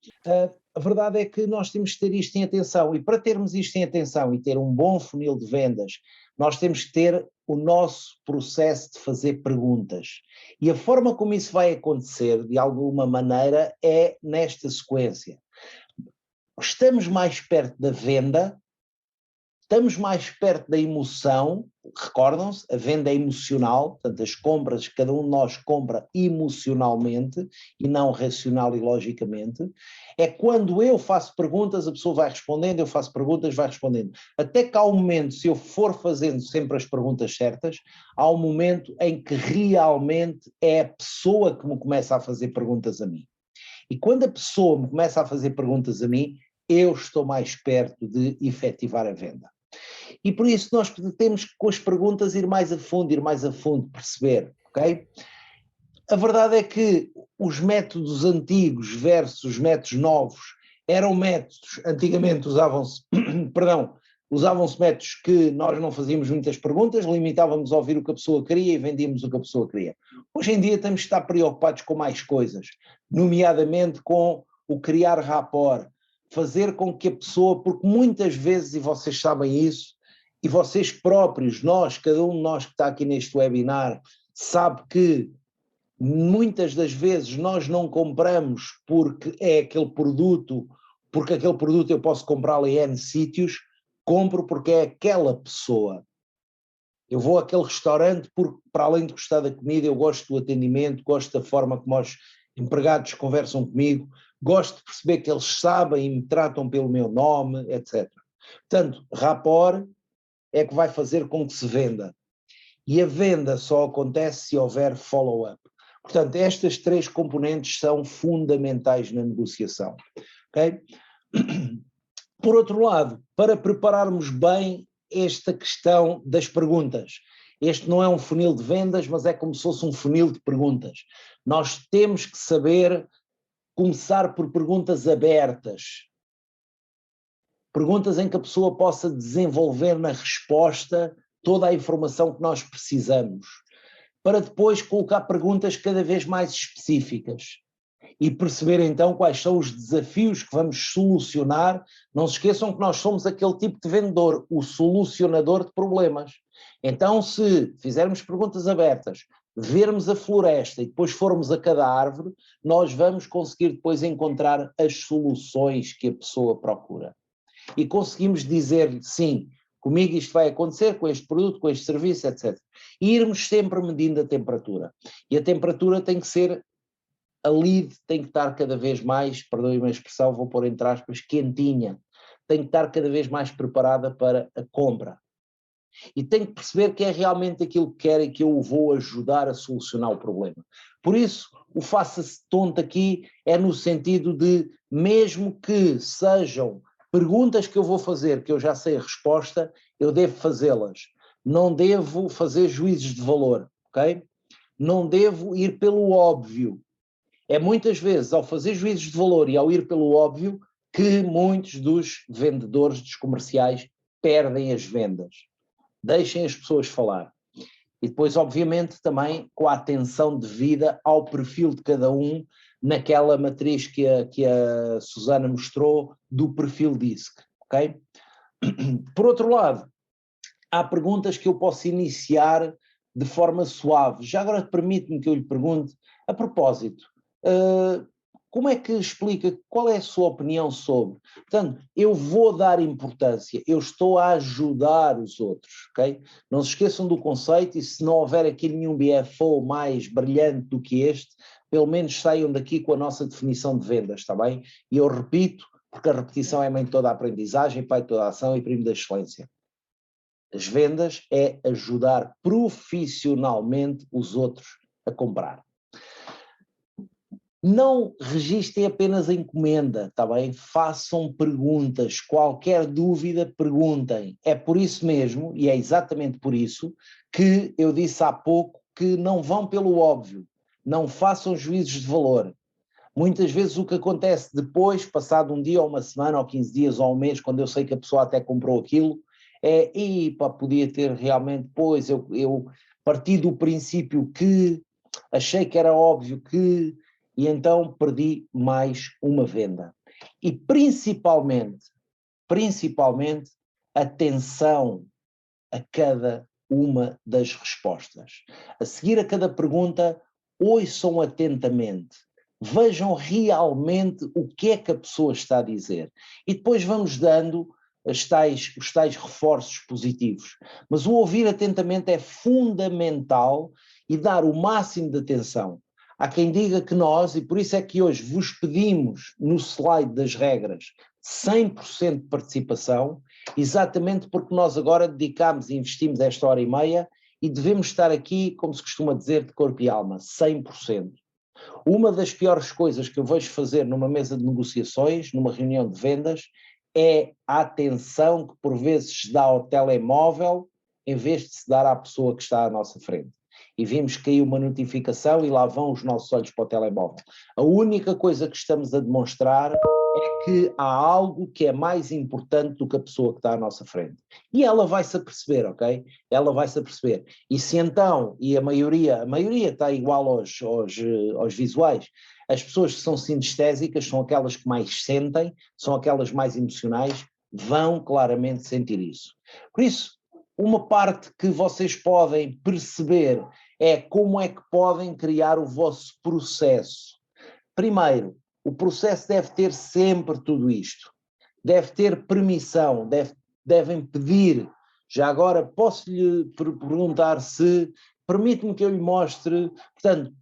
A verdade é que nós temos que ter isto em atenção, e para termos isto em atenção e ter um bom funil de vendas, nós temos que ter o nosso processo de fazer perguntas. E a forma como isso vai acontecer, de alguma maneira, é nesta sequência. Estamos mais perto da venda, estamos mais perto da emoção, recordam-se, a venda é emocional, portanto as compras, cada um de nós compra emocionalmente e não racional e logicamente. É quando eu faço perguntas, a pessoa vai respondendo, eu faço perguntas, vai respondendo. Até que há um momento, se eu for fazendo sempre as perguntas certas, há um momento em que realmente é a pessoa que me começa a fazer perguntas a mim. E quando a pessoa me começa a fazer perguntas a mim, eu estou mais perto de efetivar a venda. E por isso nós temos que, com as perguntas, ir mais a fundo, perceber, ok? A verdade é que os métodos antigos versus os métodos novos eram métodos, antigamente usavam-se, usavam-se métodos que nós não fazíamos muitas perguntas, limitávamos a ouvir o que a pessoa queria e vendíamos o que a pessoa queria. Hoje em dia temos que estar preocupados com mais coisas, nomeadamente com o criar rapport, fazer com que a pessoa, porque muitas vezes, e vocês sabem isso, e vocês próprios, nós, cada um de nós que está aqui neste webinar, sabe que muitas das vezes nós não compramos porque é aquele produto, porque aquele produto eu posso comprá-lo em N sítios, compro porque é aquela pessoa. Eu vou àquele restaurante porque, para além de gostar da comida, eu gosto do atendimento, gosto da forma como os empregados conversam comigo, gosto de perceber que eles sabem e me tratam pelo meu nome, etc. Portanto, rapport é que vai fazer com que se venda. E a venda só acontece se houver follow-up. Portanto, estas três componentes são fundamentais na negociação. Okay? Por outro lado, para prepararmos bem esta questão das perguntas, este não é um funil de vendas, mas é como se fosse um funil de perguntas. Nós temos que saber começar por perguntas abertas, perguntas em que a pessoa possa desenvolver na resposta toda a informação que nós precisamos, para depois colocar perguntas cada vez mais específicas e perceber então quais são os desafios que vamos solucionar. Não se esqueçam que nós somos aquele tipo de vendedor, o solucionador de problemas. Então, se fizermos perguntas abertas, vermos a floresta e depois formos a cada árvore, nós vamos conseguir depois encontrar as soluções que a pessoa procura. E conseguimos dizer-lhe, sim, comigo isto vai acontecer, com este produto, com este serviço, etc. E irmos sempre medindo a temperatura. E a temperatura tem que ser, a lead tem que estar cada vez mais, perdoem-me a expressão, vou pôr entre aspas, quentinha. Tem que estar cada vez mais preparada para a compra. E tem que perceber que é realmente aquilo que quer e que eu o vou ajudar a solucionar o problema. Por isso, o faça-se tonto aqui é no sentido de, mesmo que sejam perguntas que eu vou fazer, que eu já sei a resposta, eu devo fazê-las. Não devo fazer juízos de valor, ok? Não devo ir pelo óbvio. É muitas vezes ao fazer juízos de valor e ao ir pelo óbvio que muitos dos vendedores, dos comerciais, perdem as vendas. Deixem as pessoas falar. E depois, obviamente, também com a atenção devida ao perfil de cada um, naquela matriz que a Susana mostrou do perfil DISC, ok? Por outro lado, há perguntas que eu posso iniciar de forma suave. Já agora permite-me que eu lhe pergunte, a propósito, como é que explica, qual é a sua opinião sobre? Portanto, eu vou dar importância, eu estou a ajudar os outros, ok? Não se esqueçam do conceito e se não houver aqui nenhum BFO mais brilhante do que este, pelo menos saiam daqui com a nossa definição de vendas, está bem? E eu repito, porque a repetição é mãe de toda a aprendizagem, pai de toda a ação e primo da excelência. As vendas é ajudar profissionalmente os outros a comprar. Não registrem apenas a encomenda, está bem? Façam perguntas, qualquer dúvida perguntem. É por isso mesmo, e é exatamente por isso, que eu disse há pouco que não vão pelo óbvio, não façam juízos de valor. Muitas vezes o que acontece depois, passado um dia ou uma semana ou 15 dias ou um mês, quando eu sei que a pessoa até comprou aquilo, é, podia ter realmente, pois eu parti do princípio que, achei que era óbvio que, e então perdi mais uma venda. E principalmente, atenção a cada uma das respostas. A seguir a cada pergunta, ouçam atentamente, vejam realmente o que é que a pessoa está a dizer e depois vamos dando os tais reforços positivos. Mas o ouvir atentamente é fundamental e dar o máximo de atenção. Há quem diga que nós, e por isso é que hoje vos pedimos no slide das regras 100% de participação, exatamente porque nós agora dedicamos e investimos esta hora e meia e devemos estar aqui, como se costuma dizer, de corpo e alma, 100%. Uma das piores coisas que eu vejo fazer numa mesa de negociações, numa reunião de vendas, é a atenção que por vezes se dá ao telemóvel em vez de se dar à pessoa que está à nossa frente. E vimos que caiu uma notificação e lá vão os nossos olhos para o telemóvel. A única coisa que estamos a demonstrar é que há algo que é mais importante do que a pessoa que está à nossa frente. E ela vai-se aperceber, ok? Ela vai-se aperceber. E se então, e a maioria está igual aos visuais, as pessoas que são sinestésicas são aquelas que mais sentem, são aquelas mais emocionais, vão claramente sentir isso. Por isso, uma parte que vocês podem perceber é como é que podem criar o vosso processo. Primeiro, o processo deve ter sempre tudo isto. Deve ter permissão, devem pedir. Já agora posso-lhe perguntar se permite-me que eu lhe mostre, portanto,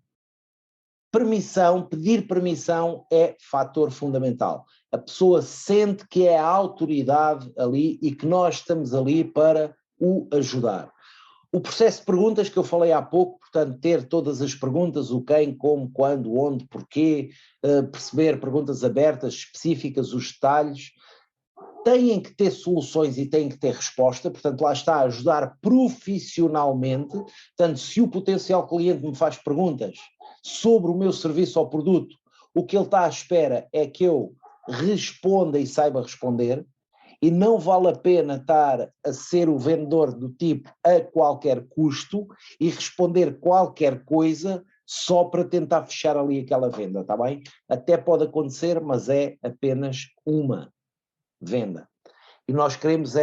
pedir permissão é fator fundamental. A pessoa sente que é a autoridade ali e que nós estamos ali para o ajudar. O processo de perguntas que eu falei há pouco, portanto, ter todas as perguntas, o quem, como, quando, onde, porquê, perceber perguntas abertas, específicas, os detalhes, têm que ter soluções e têm que ter resposta, portanto, lá está, ajudar profissionalmente. Portanto, se o potencial cliente me faz perguntas sobre o meu serviço ou produto, o que ele está à espera é que eu responda e saiba responder, e não vale a pena estar a ser o vendedor do tipo a qualquer custo e responder qualquer coisa só para tentar fechar ali aquela venda, está bem? Até pode acontecer, mas é apenas uma venda. E nós queremos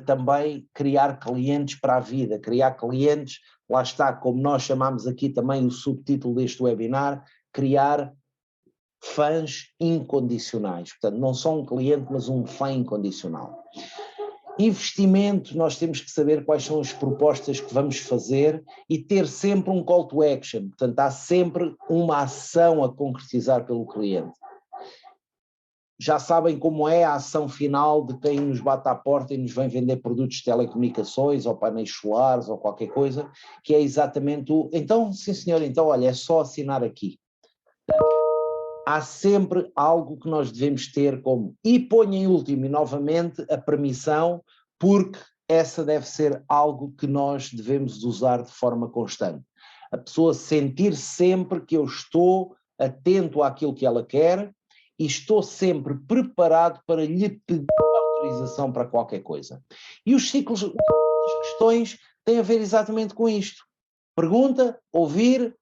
também criar clientes para a vida, criar clientes, lá está, como nós chamamos aqui também o subtítulo deste webinar, criar fãs incondicionais. Portanto, não só um cliente, mas um fã incondicional. Investimento, nós temos que saber quais são as propostas que vamos fazer e ter sempre um call to action. Portanto, há sempre uma ação a concretizar pelo cliente. Já sabem como é a ação final de quem nos bate à porta e nos vem vender produtos de telecomunicações ou painéis solares ou qualquer coisa, que é exatamente o... Então, sim senhor, então olha, é só assinar aqui. Há sempre algo que nós devemos ter como, e ponho em último e novamente a permissão, porque essa deve ser algo que nós devemos usar de forma constante. A pessoa sentir sempre que eu estou atento àquilo que ela quer e estou sempre preparado para lhe pedir autorização para qualquer coisa. E os ciclos, as questões têm a ver exatamente com isto. Pergunta, ouvir...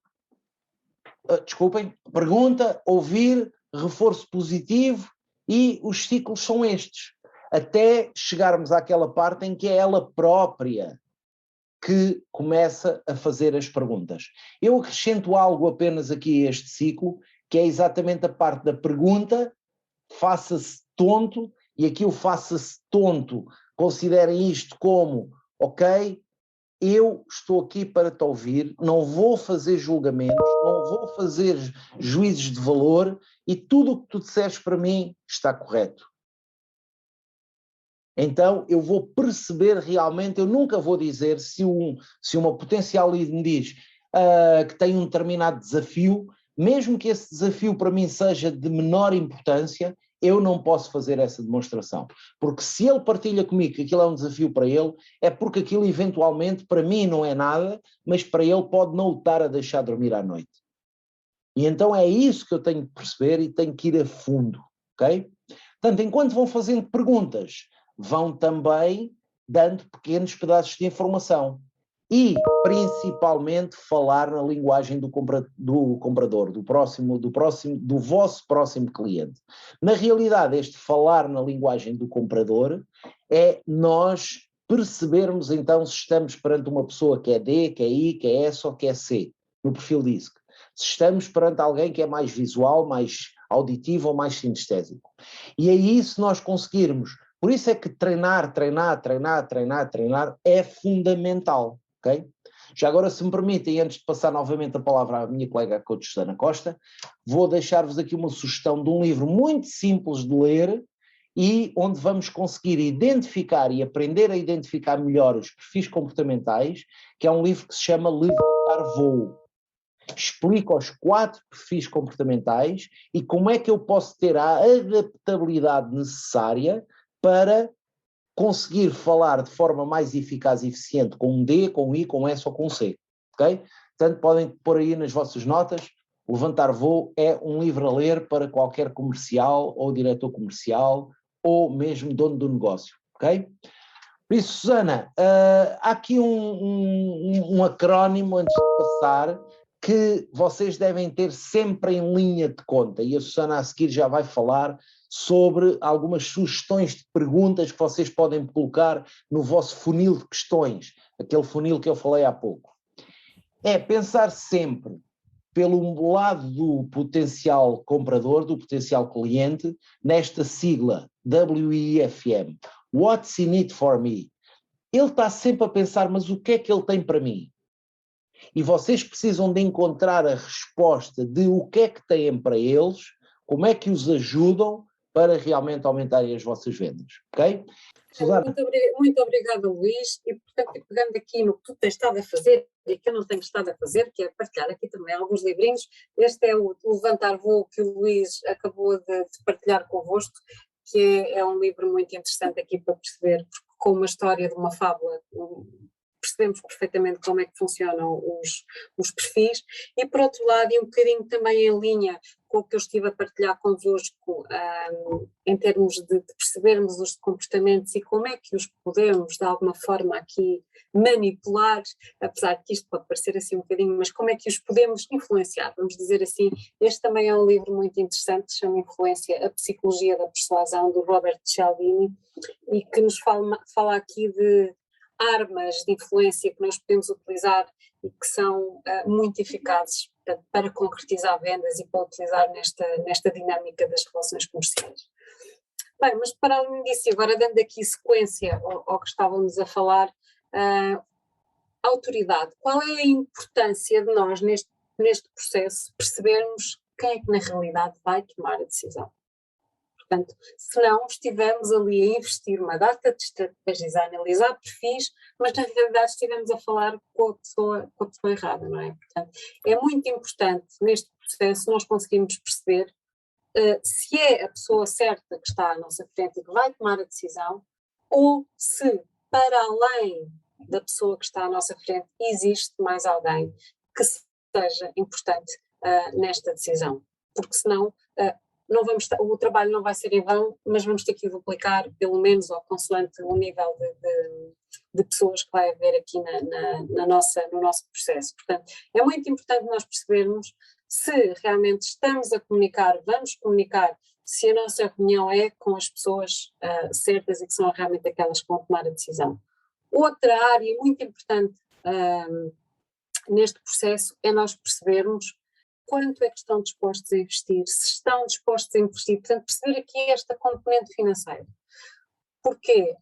pergunta, ouvir, reforço positivo e os ciclos são estes, até chegarmos àquela parte em que é ela própria que começa a fazer as perguntas. Eu acrescento algo apenas aqui a este ciclo, que é exatamente a parte da pergunta, faça-se tonto, e aqui o faça-se tonto, considerem isto como, ok, eu estou aqui para te ouvir, não vou fazer julgamentos, não vou fazer juízes de valor e tudo o que tu disseres para mim está correto. Então eu vou perceber realmente, eu nunca vou dizer se uma potencial lead me diz que tem um determinado desafio, mesmo que esse desafio para mim seja de menor importância, eu não posso fazer essa demonstração, porque se ele partilha comigo que aquilo é um desafio para ele, é porque aquilo eventualmente para mim não é nada, mas para ele pode não o estar a deixar dormir à noite. E então é isso que eu tenho que perceber e tenho que ir a fundo, ok? Portanto, enquanto vão fazendo perguntas, vão também dando pequenos pedaços de informação. E, principalmente, falar na linguagem do comprador, do vosso próximo cliente. Na realidade, este falar na linguagem do comprador é nós percebermos então se estamos perante uma pessoa que é D, que é I, que é S ou que é C, no perfil DISC. Se estamos perante alguém que é mais visual, mais auditivo ou mais sinestésico. E aí, se nós conseguirmos, por isso é que treinar é fundamental, ok? Já agora, se me permitem, antes de passar novamente a palavra à minha colega, a coach Susana Costa, vou deixar-vos aqui uma sugestão de um livro muito simples de ler e onde vamos conseguir identificar e aprender a identificar melhor os perfis comportamentais, que é um livro que se chama Levantar Voo. Explica os 4 perfis comportamentais e como é que eu posso ter a adaptabilidade necessária para conseguir falar de forma mais eficaz e eficiente com um D, com um I, com um S ou com um C, ok? Portanto, podem pôr aí nas vossas notas, Levantar Voo é um livro a ler para qualquer comercial ou diretor comercial ou mesmo dono do negócio, ok? Por isso, Susana, há aqui um acrónimo antes de passar que vocês devem ter sempre em linha de conta, e a Susana a seguir já vai falar sobre algumas sugestões de perguntas que vocês podem colocar no vosso funil de questões, aquele funil que eu falei há pouco. É pensar sempre pelo lado do potencial comprador, do potencial cliente, nesta sigla WIFM, What's in it for me? Ele está sempre a pensar, mas o que é que ele tem para mim? E vocês precisam de encontrar a resposta de o que é que têm para eles, como é que os ajudam para realmente aumentarem as vossas vendas, ok? Muito obrigada, Luís, e portanto, pegando aqui no que tu tens estado a fazer e que eu não tenho estado a fazer, que é partilhar aqui também alguns livrinhos, este é o Levantar Voo que o Luís acabou de partilhar convosco, que é um livro muito interessante aqui para perceber, porque com uma história de uma fábula percebemos perfeitamente como é que funcionam os perfis, e por outro lado, e um bocadinho também em linha com o que eu estive a partilhar convosco, em termos de percebermos os comportamentos e como é que os podemos de alguma forma aqui manipular, apesar de que isto pode parecer assim um bocadinho, mas como é que os podemos influenciar, vamos dizer assim. Este também é um livro muito interessante, se chama Influência, a Psicologia da Persuasão, do Robert Cialdini, e que nos fala aqui de armas de influência que nós podemos utilizar e que são muito eficazes para concretizar vendas e para utilizar nesta dinâmica das relações comerciais. Bem, mas para além disso, agora dando aqui sequência ao que estávamos a falar, autoridade. Qual é a importância de nós neste processo percebermos quem é que na realidade vai tomar a decisão? Portanto, se não estivermos ali a investir uma data de estratégias, a analisar perfis, mas na realidade estivemos a falar com a pessoa errada, não é? Portanto, é muito importante neste processo nós conseguirmos perceber se é a pessoa certa que está à nossa frente e que vai tomar a decisão, ou se para além da pessoa que está à nossa frente existe mais alguém que seja importante nesta decisão, porque senão não vamos o trabalho não vai ser em vão, mas vamos ter que duplicar pelo menos ou consoante o nível de pessoas que vai haver aqui no nosso processo. Portanto, é muito importante nós percebermos se realmente estamos a comunicar, vamos comunicar, se a nossa reunião é com as pessoas certas e que são realmente aquelas que vão tomar a decisão. Outra área muito importante neste processo é nós percebermos quanto é que estão dispostos a investir, se estão dispostos a investir, portanto perceber aqui esta componente financeira. Porquê?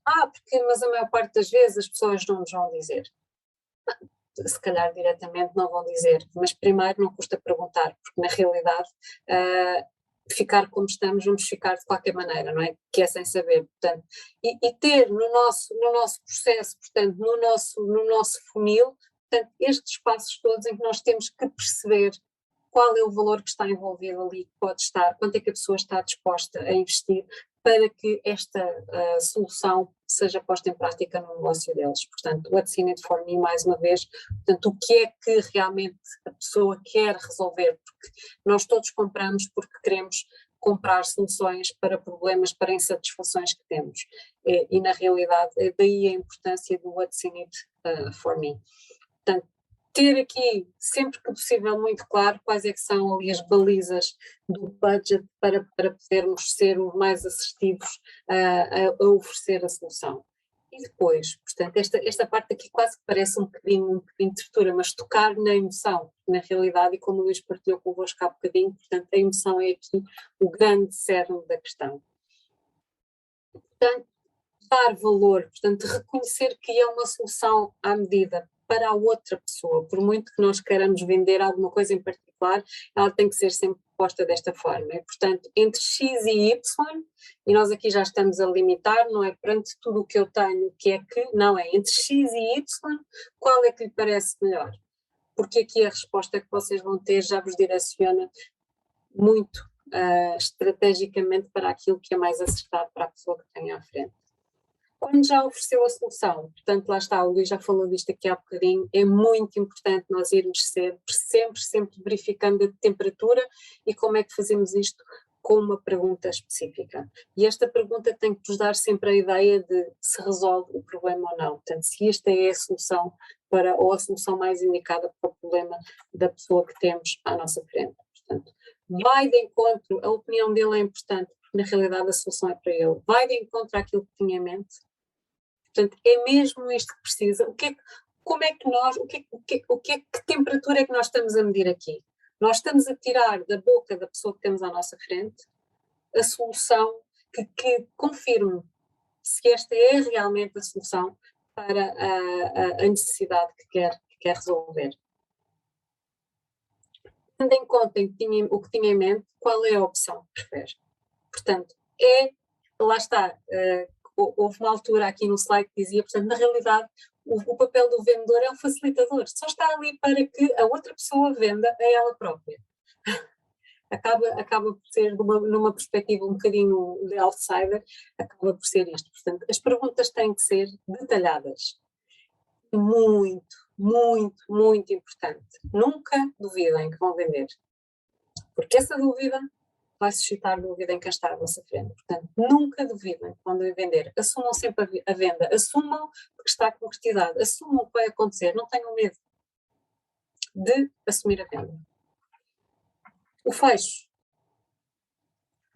Mas a maior parte das vezes as pessoas não nos vão dizer. Se calhar diretamente não vão dizer, mas primeiro não custa perguntar, porque na realidade ficar como estamos, vamos ficar de qualquer maneira, não é? Que é sem saber, portanto, e ter no nosso processo, portanto, no nosso funil, portanto, estes passos todos em que nós temos que perceber qual é o valor que está envolvido ali, que pode estar, quanto é que a pessoa está disposta a investir para que esta solução seja posta em prática no negócio deles. Portanto, what's in it for me, mais uma vez, portanto, o que é que realmente a pessoa quer resolver, porque nós todos compramos porque queremos comprar soluções para problemas, para insatisfações que temos. E na realidade, daí a importância do what's in it for me. Portanto, ter aqui, sempre que possível, muito claro quais é que são ali as balizas do budget para podermos ser os mais assertivos a oferecer a solução. E depois, portanto, esta parte aqui quase que parece um bocadinho de tortura, mas tocar na emoção, na realidade, e como o Luís partilhou convosco há bocadinho, portanto, a emoção é aqui o grande cerne da questão. Portanto, dar valor, portanto, reconhecer que é uma solução à medida para a outra pessoa, por muito que nós queiramos vender alguma coisa em particular, ela tem que ser sempre posta desta forma. E, portanto, entre X e Y, e nós aqui já estamos a limitar, não é perante tudo o que eu tenho, que é que, não é, entre X e Y, qual é que lhe parece melhor? Porque aqui a resposta que vocês vão ter já vos direciona muito estrategicamente para aquilo que é mais acertado para a pessoa que tem à frente. Quando já ofereceu a solução, portanto, lá está, o Luís já falou disto aqui há bocadinho, é muito importante nós irmos sempre verificando a temperatura e como é que fazemos isto com uma pergunta específica. E esta pergunta tem que nos dar sempre a ideia de se resolve o problema ou não. Portanto, se esta é a solução ou a solução mais indicada para o problema da pessoa que temos à nossa frente. Portanto, vai de encontro, a opinião dele é importante, porque na realidade a solução é para ele. Vai de encontro àquilo que tinha em mente. Portanto, é mesmo isto que precisa. Que temperatura é que nós estamos a medir aqui? Nós estamos a tirar da boca da pessoa que temos à nossa frente a solução que confirme se esta é realmente a solução para a necessidade que quer resolver. Tendo em conta o que tinha em mente, qual é a opção que prefere? Portanto, lá está, houve uma altura aqui no slide que dizia, portanto, na realidade, o papel do vendedor é um facilitador, só está ali para que a outra pessoa venda a ela própria. Acaba por ser, numa perspectiva um bocadinho de outsider, acaba por ser isto. Portanto, as perguntas têm que ser detalhadas. Muito, muito, muito importante. Nunca duvidem que vão vender. Porque essa dúvida vai suscitar dúvida em quem está à vossa frente. Portanto, nunca duvidem quando vender. Assumam sempre a venda. Assumam que está concretizado. Assumam o que vai acontecer. Não tenham medo de assumir a venda. O fecho,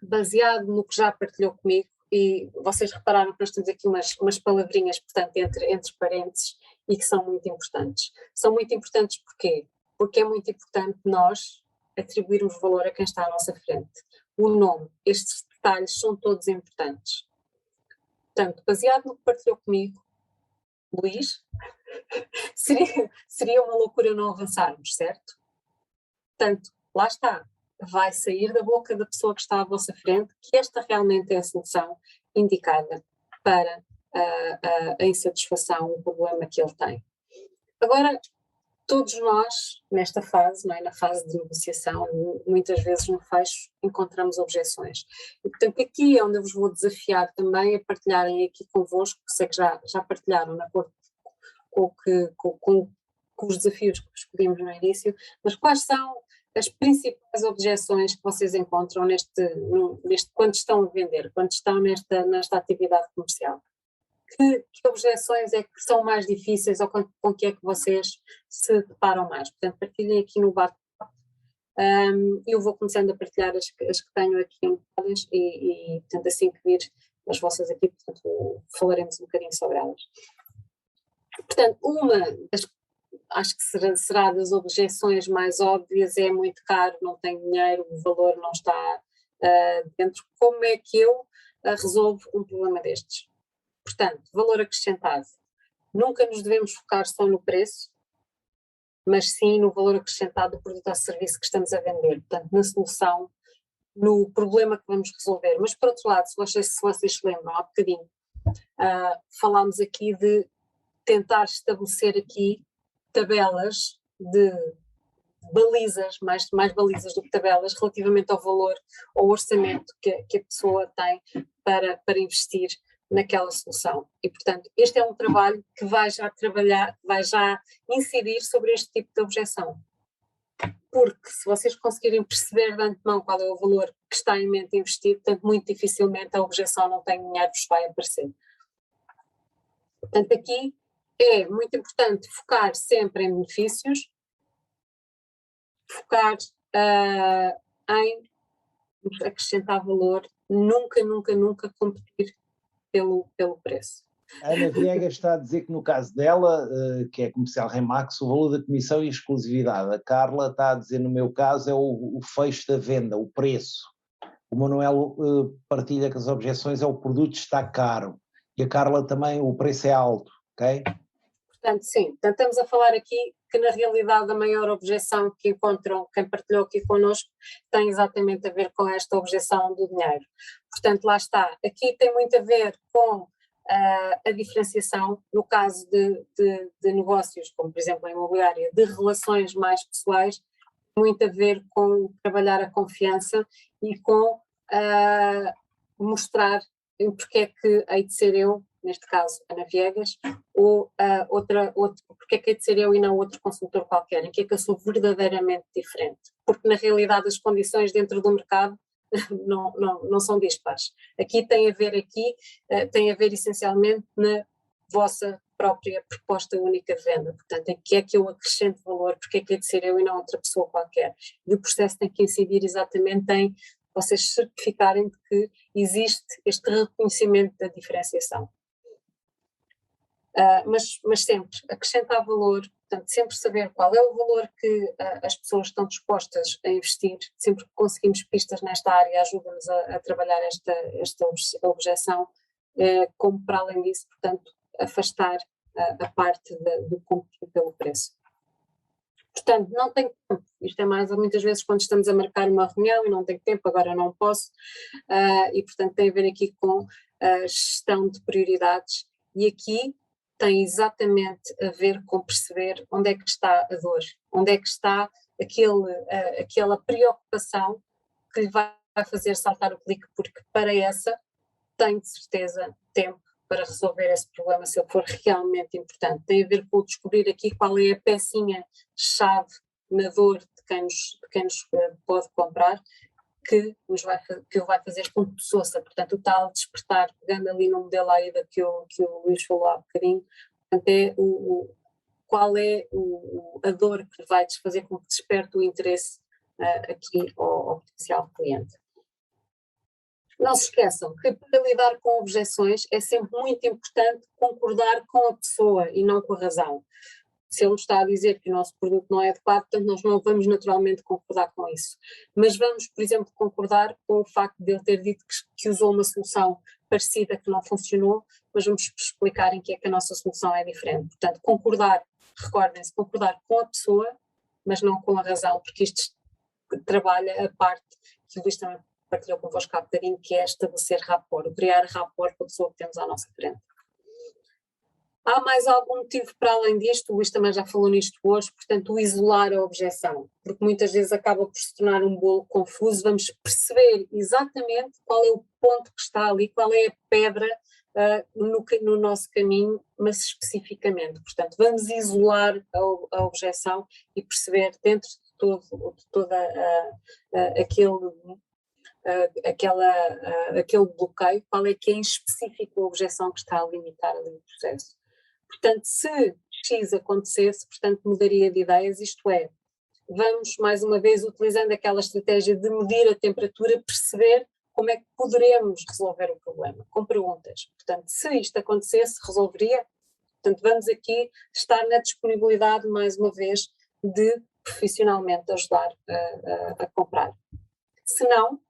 baseado no que já partilhou comigo, e vocês repararam que nós temos aqui umas palavrinhas, portanto, entre parênteses, e que são muito importantes. São muito importantes porquê? Porque é muito importante nós atribuirmos valor a quem está à nossa frente. O nome, estes detalhes são todos importantes. Portanto, baseado no que partilhou comigo, Luís, seria uma loucura não avançarmos, certo? Portanto, lá está, vai sair da boca da pessoa que está à vossa frente que esta realmente é a solução indicada para a insatisfação, o problema que ele tem. Agora, todos nós, nesta fase, não é, na fase de negociação, muitas vezes no fecho encontramos objeções. E, portanto, aqui é onde eu vos vou desafiar também a partilharem aqui convosco, que sei que já partilharam de acordo com os desafios que escolhemos no início, mas quais são as principais objeções que vocês encontram quando estão a vender, quando estão nesta atividade comercial? Que objeções é que são mais difíceis ou com que é que vocês se deparam mais? Portanto, partilhem aqui no bate-papo. Eu vou começando a partilhar as que tenho aqui anotadas e, portanto, assim que vir as vossas aqui, portanto, falaremos um bocadinho sobre elas. Portanto, acho que será das objeções mais óbvias, é muito caro, não tenho dinheiro, o valor não está dentro. Como é que eu resolvo um problema destes? Portanto, valor acrescentado. Nunca nos devemos focar só no preço, mas sim no valor acrescentado do produto ou serviço que estamos a vender. Portanto, na solução, no problema que vamos resolver. Mas, por outro lado, se vocês se lembram, há bocadinho, falámos aqui de tentar estabelecer aqui tabelas de balizas, mais balizas do que tabelas, relativamente ao valor, ao orçamento que a pessoa tem para investir naquela solução. E, portanto, este é um trabalho que vai já incidir sobre este tipo de objeção. Porque se vocês conseguirem perceber de antemão qual é o valor que está em mente investir, portanto, muito dificilmente a objeção não tem dinheiro vos vai aparecer. Portanto, aqui é muito importante focar sempre em benefícios, focar em acrescentar valor, nunca competir pelo preço. A Ana Viegas está a dizer que no caso dela, que é comercial Remax, o valor da comissão e exclusividade. A Carla está a dizer, no meu caso, é o fecho da venda, o preço. O Manuel partilha que as objeções é o produto está caro. E a Carla também, o preço é alto, ok? Portanto, sim, portanto, estamos a falar aqui que na realidade a maior objeção que encontram quem partilhou aqui connosco tem exatamente a ver com esta objeção do dinheiro. Portanto, lá está. Aqui tem muito a ver com a diferenciação, no caso de negócios, como por exemplo a imobiliária, de relações mais pessoais, muito a ver com trabalhar a confiança e com mostrar porque é que hei de ser eu, neste caso Ana Viegas, ou porque é que hei de ser eu e não outro consultor qualquer, em que é que eu sou verdadeiramente diferente, porque na realidade as condições dentro do mercado não são dispares. Aqui tem a ver essencialmente na vossa própria proposta única de venda, portanto, em que é que eu acrescento valor, porque é que hei de ser eu e não outra pessoa qualquer. E o processo tem que incidir exatamente em vocês certificarem de que existe este reconhecimento da diferenciação. Mas sempre acrescentar valor, portanto, sempre saber qual é o valor que as pessoas estão dispostas a investir, sempre que conseguimos pistas nesta área ajuda-nos a trabalhar esta objeção, como para além disso, portanto, afastar a parte do competir pelo preço. Portanto, não tenho tempo, isto é mais muitas vezes quando estamos a marcar uma reunião e não tenho tempo, agora não posso, e portanto tem a ver aqui com a gestão de prioridades e aqui tem exatamente a ver com perceber onde é que está a dor, onde é que está aquela preocupação que lhe vai fazer saltar o clique, porque para essa tenho de certeza tempo para resolver esse problema se ele for realmente importante. Tem a ver com descobrir aqui qual é a pecinha-chave na dor de quem nos pode comprar, que o vai fazer com que ouça. Portanto, o tal despertar, pegando ali no modelo AIDA que o Luís falou há bocadinho, portanto, é qual é a dor que vai fazer com que desperte o interesse aqui ao potencial cliente. Não se esqueçam que para lidar com objeções é sempre muito importante concordar com a pessoa e não com a razão. Se ele está a dizer que o nosso produto não é adequado, portanto nós não vamos naturalmente concordar com isso. Mas vamos, por exemplo, concordar com o facto de ele ter dito que usou uma solução parecida que não funcionou, mas vamos explicar em que é que a nossa solução é diferente. Portanto, concordar, recordem-se, concordar com a pessoa, mas não com a razão, porque isto trabalha a parte que o Luís também partilhou convosco há bocadinho, que é estabelecer rapport, criar rapport com a pessoa que temos à nossa frente. Há mais algum motivo para além disto? O Luís também já falou nisto hoje, portanto, o isolar a objeção, porque muitas vezes acaba por se tornar um bolo confuso, vamos perceber exatamente qual é o ponto que está ali, qual é a pedra no nosso caminho, mas especificamente, portanto, vamos isolar a objeção e perceber dentro de toda aquele bloqueio, qual é que é em específico a objeção que está a limitar ali o processo. Portanto, se X acontecesse, portanto, mudaria de ideias, isto é, vamos mais uma vez utilizando aquela estratégia de medir a temperatura, perceber como é que poderemos resolver o problema, com perguntas. Portanto, se isto acontecesse, resolveria? Portanto, vamos aqui estar na disponibilidade, mais uma vez, de profissionalmente ajudar a comprar. Se não,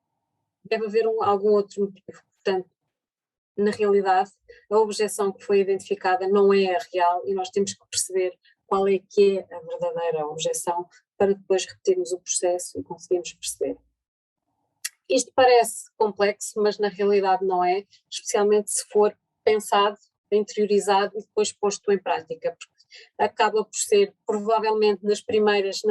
deve haver algum outro motivo. Portanto, na realidade, a objeção que foi identificada não é a real e nós temos que perceber qual é que é a verdadeira objeção para depois repetirmos o processo e conseguirmos perceber. Isto parece complexo, mas na realidade não é, especialmente se for pensado, interiorizado e depois posto em prática, porque acaba por ser, provavelmente nas primeiras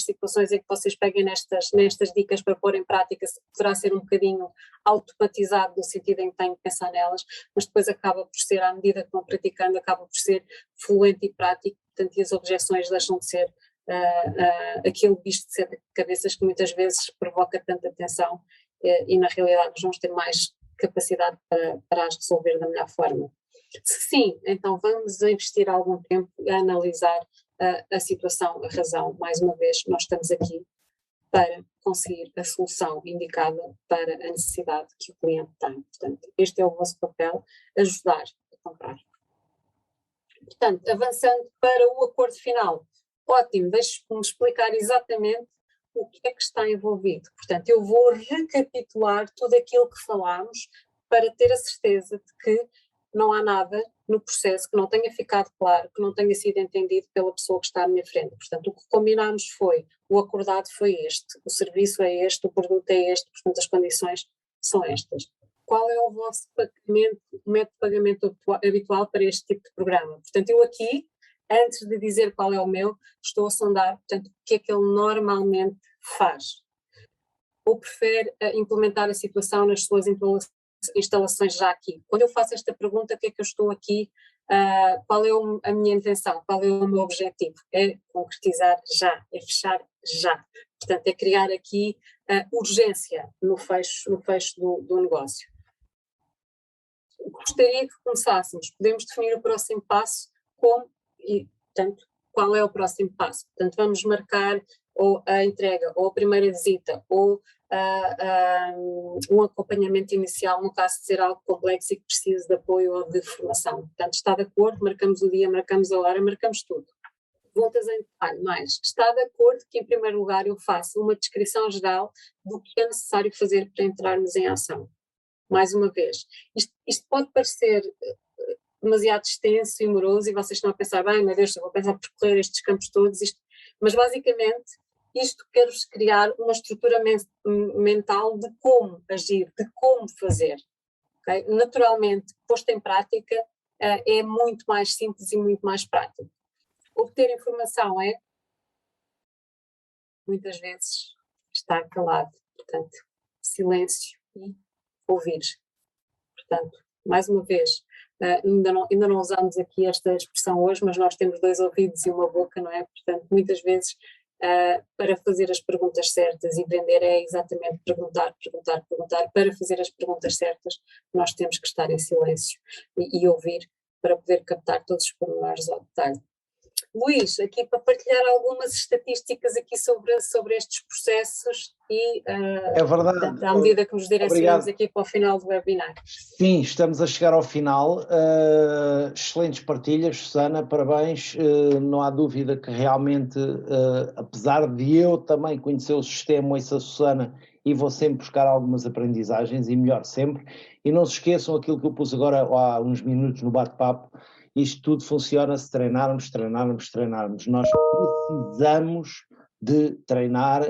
situações em que vocês peguem nestas dicas para pôr em prática, poderá ser um bocadinho automatizado no sentido em que têm que pensar nelas, mas depois acaba por ser, à medida que vão praticando, acaba por ser fluente e prático, portanto, e as objeções deixam de ser aquele bicho de sete cabeças que muitas vezes provoca tanta tensão e na realidade nós vamos ter mais capacidade para as resolver da melhor forma. Se sim, então vamos investir algum tempo a analisar a situação, a razão. Mais uma vez, nós estamos aqui para conseguir a solução indicada para a necessidade que o cliente tem. Portanto, este é o vosso papel, ajudar a comprar. Portanto, avançando para o acordo final, ótimo, deixe-me explicar exatamente o que é que está envolvido. Portanto, eu vou recapitular tudo aquilo que falámos para ter a certeza de que não há nada no processo que não tenha ficado claro, que não tenha sido entendido pela pessoa que está à minha frente. Portanto, o que combinámos foi, o acordado foi este, o serviço é este, o produto é este, portanto as condições são estas. Qual é o vosso pagamento, o método de pagamento habitual para este tipo de programa? Portanto, eu aqui, antes de dizer qual é o meu, estou a sondar, portanto, o que é que ele normalmente faz. Ou prefere implementar a situação nas suas instalações já aqui. Quando eu faço esta pergunta, o que é que eu estou aqui, qual é a minha intenção, qual é o meu objetivo? É concretizar já, é fechar já. Portanto, é criar aqui urgência no fecho do negócio. Gostaria que começássemos, podemos definir o próximo passo como, e portanto, qual é o próximo passo? Portanto, vamos marcar ou a entrega, ou a primeira visita, ou um acompanhamento inicial, no caso de ser algo complexo e que precise de apoio ou de formação. Portanto, está de acordo, marcamos o dia, marcamos a hora, marcamos tudo. Perguntas em detalhe, mais, está de acordo que em primeiro lugar eu faça uma descrição geral do que é necessário fazer para entrarmos em ação? Mais uma vez, isto pode parecer demasiado extenso e moroso e vocês estão a pensar, bem, meu Deus, eu vou pensar percorrer estes campos todos, mas basicamente isto quero-vos criar uma estrutura mental de como agir, de como fazer. Okay? Naturalmente, posto em prática, é muito mais simples e muito mais prático. Obter informação muitas vezes, estar calado, portanto, silêncio e ouvir. Portanto, mais uma vez, ainda não usamos aqui esta expressão hoje, mas nós temos 2 ouvidos e uma boca, não é? Portanto, muitas vezes, para fazer as perguntas certas e vender é exatamente perguntar. Para fazer as perguntas certas, nós temos que estar em silêncio e ouvir para poder captar todos os pormenores ao detalhe. Luís, aqui para partilhar algumas estatísticas aqui sobre estes processos e é verdade. Portanto, à medida que nos direcionamos aqui para o final do webinar. Sim, estamos a chegar ao final. Excelentes partilhas, Susana, parabéns. Não há dúvida que realmente, apesar de eu também conhecer o sistema, ouço a Susana e vou sempre buscar algumas aprendizagens e melhor sempre. E não se esqueçam aquilo que eu pus agora há uns minutos no bate-papo. Isto tudo funciona se treinarmos. Nós precisamos de treinar,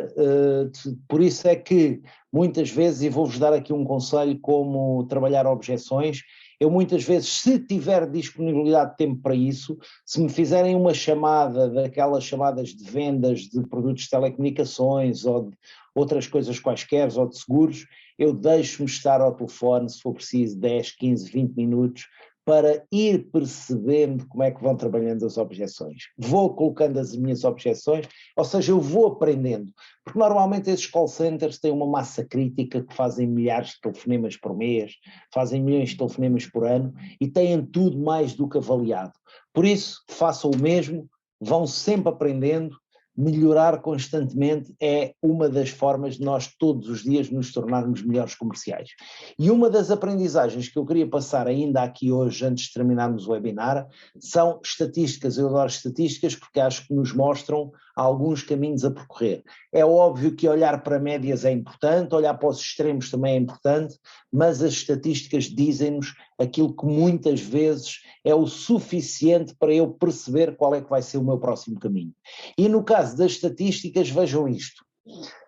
por isso é que muitas vezes, e vou-vos dar aqui um conselho como trabalhar objeções, eu muitas vezes, se tiver disponibilidade de tempo para isso, se me fizerem uma chamada daquelas chamadas de vendas de produtos de telecomunicações ou de outras coisas quaisquer, ou de seguros, eu deixo-me estar ao telefone, se for preciso, 10, 15, 20 minutos, para ir percebendo como é que vão trabalhando as objeções. Vou colocando as minhas objeções, ou seja, eu vou aprendendo, porque normalmente esses call centers têm uma massa crítica que fazem milhares de telefonemas por mês, fazem milhões de telefonemas por ano e têm tudo mais do que avaliado. Por isso, façam o mesmo, vão sempre aprendendo. Melhorar constantemente é uma das formas de nós todos os dias nos tornarmos melhores comerciais. E uma das aprendizagens que eu queria passar ainda aqui hoje, antes de terminarmos o webinar, são estatísticas. Eu adoro estatísticas porque acho que nos mostram alguns caminhos a percorrer. É óbvio que olhar para médias é importante, olhar para os extremos também é importante, mas as estatísticas dizem-nos aquilo que muitas vezes é o suficiente para eu perceber qual é que vai ser o meu próximo caminho. E no caso das estatísticas, vejam isto,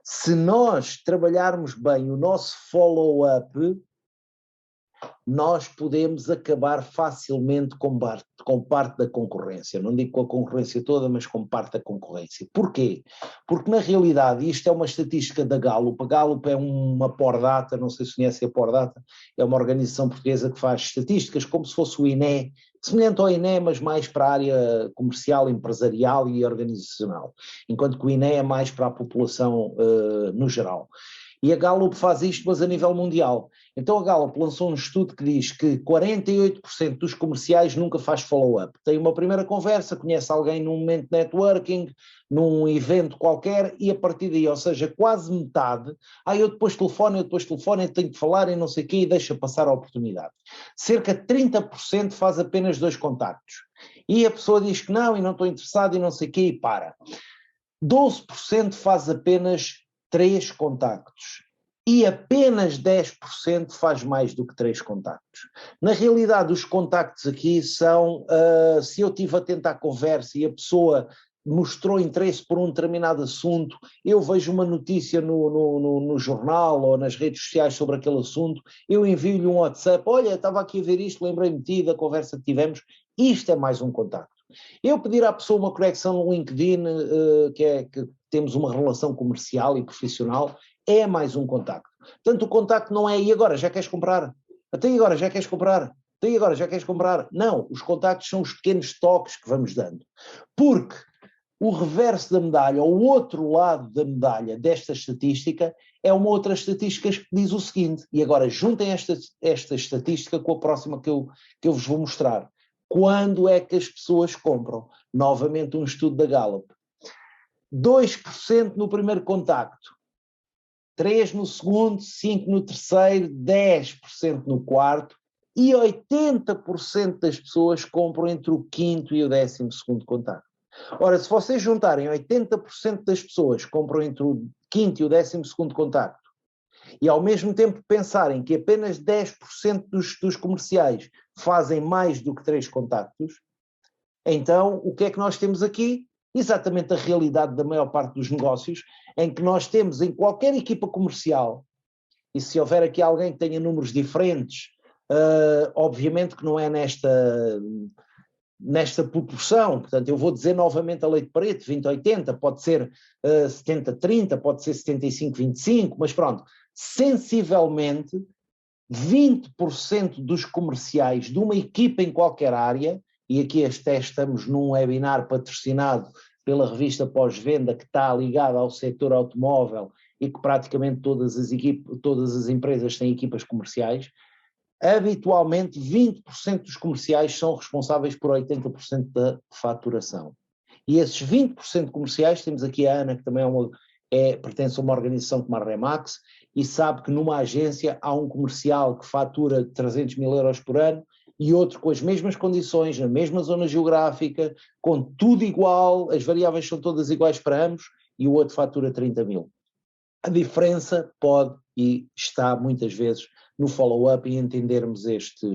se nós trabalharmos bem o nosso follow-up, nós podemos acabar facilmente com parte da concorrência, não digo com a concorrência toda, mas com parte da concorrência. Porquê? Porque na realidade, isto é uma estatística da Gallup, a Gallup é uma Pordata, não sei se conhecem a Pordata, é uma organização portuguesa que faz estatísticas como se fosse o INE, semelhante ao INE, mas mais para a área comercial, empresarial e organizacional, enquanto que o INE é mais para a população no geral. E a Gallup faz isto, mas a nível mundial. Então a Gallup lançou um estudo que diz que 48% dos comerciais nunca faz follow-up. Tem uma primeira conversa, conhece alguém num momento de networking, num evento qualquer, e a partir daí, ou seja, quase metade, eu depois telefono, eu tenho que falar e não sei o quê, e deixa passar a oportunidade. Cerca de 30% faz apenas 2 contactos. E a pessoa diz que não, e não estou interessado, e não sei o quê, e para. 12% faz apenas 3 contactos e apenas 10% faz mais do que 3 contactos. Na realidade, os contactos aqui são, se eu estive atento à conversa e a pessoa mostrou interesse por um determinado assunto, eu vejo uma notícia no jornal ou nas redes sociais sobre aquele assunto, eu envio-lhe um WhatsApp, olha, estava aqui a ver isto, lembrei-me de ti, da conversa que tivemos, isto é mais um contacto. Eu pedir à pessoa uma conexão no LinkedIn, que temos uma relação comercial e profissional, é mais um contacto. Portanto, o contacto não é e agora já queres comprar? Até agora já queres comprar? Até agora já queres comprar? Não, os contactos são os pequenos toques que vamos dando. Porque o reverso da medalha, ou o outro lado da medalha desta estatística, é uma outra estatística que diz o seguinte, e agora juntem esta estatística com a próxima que eu vos vou mostrar. Quando é que as pessoas compram? Novamente um estudo da Gallup. 2% no primeiro contacto, 3% no segundo, 5% no terceiro, 10% no quarto e 80% das pessoas compram entre o 5º e o 12º contacto. Ora, se vocês juntarem 80% das pessoas compram entre o 5º e o 12º contacto e ao mesmo tempo pensarem que apenas 10% dos comerciais fazem mais do que 3 contactos, então o que é que nós temos aqui? Exatamente a realidade da maior parte dos negócios, em que nós temos em qualquer equipa comercial, e se houver aqui alguém que tenha números diferentes, obviamente que não é nesta proporção, portanto eu vou dizer novamente a lei de Pareto, 20-80, pode ser 70-30, pode ser 75-25, mas pronto, sensivelmente 20% dos comerciais de uma equipa em qualquer área, e aqui estamos num webinar patrocinado pela revista Pós-Venda que está ligada ao setor automóvel e que praticamente todas as empresas têm equipas comerciais, habitualmente 20% dos comerciais são responsáveis por 80% da faturação. E esses 20% comerciais, temos aqui a Ana, que também pertence a uma organização como a Remax, e sabe que numa agência há um comercial que fatura 300 mil euros por ano e outro com as mesmas condições, na mesma zona geográfica, com tudo igual, as variáveis são todas iguais para ambos, e o outro fatura 30 mil. A diferença pode e está muitas vezes no follow-up e entendermos estas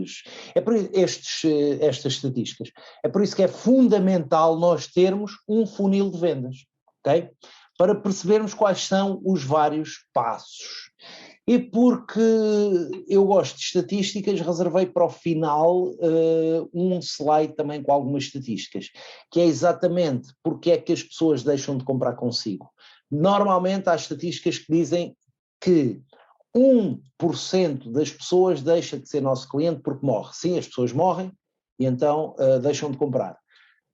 estatísticas. É por isso que é fundamental nós termos um funil de vendas, ok? Para percebermos quais são os vários passos. E porque eu gosto de estatísticas, reservei para o final um slide também com algumas estatísticas, que é exatamente porque é que as pessoas deixam de comprar consigo. Normalmente há estatísticas que dizem que 1% das pessoas deixa de ser nosso cliente porque morre. Sim, as pessoas morrem e então deixam de comprar.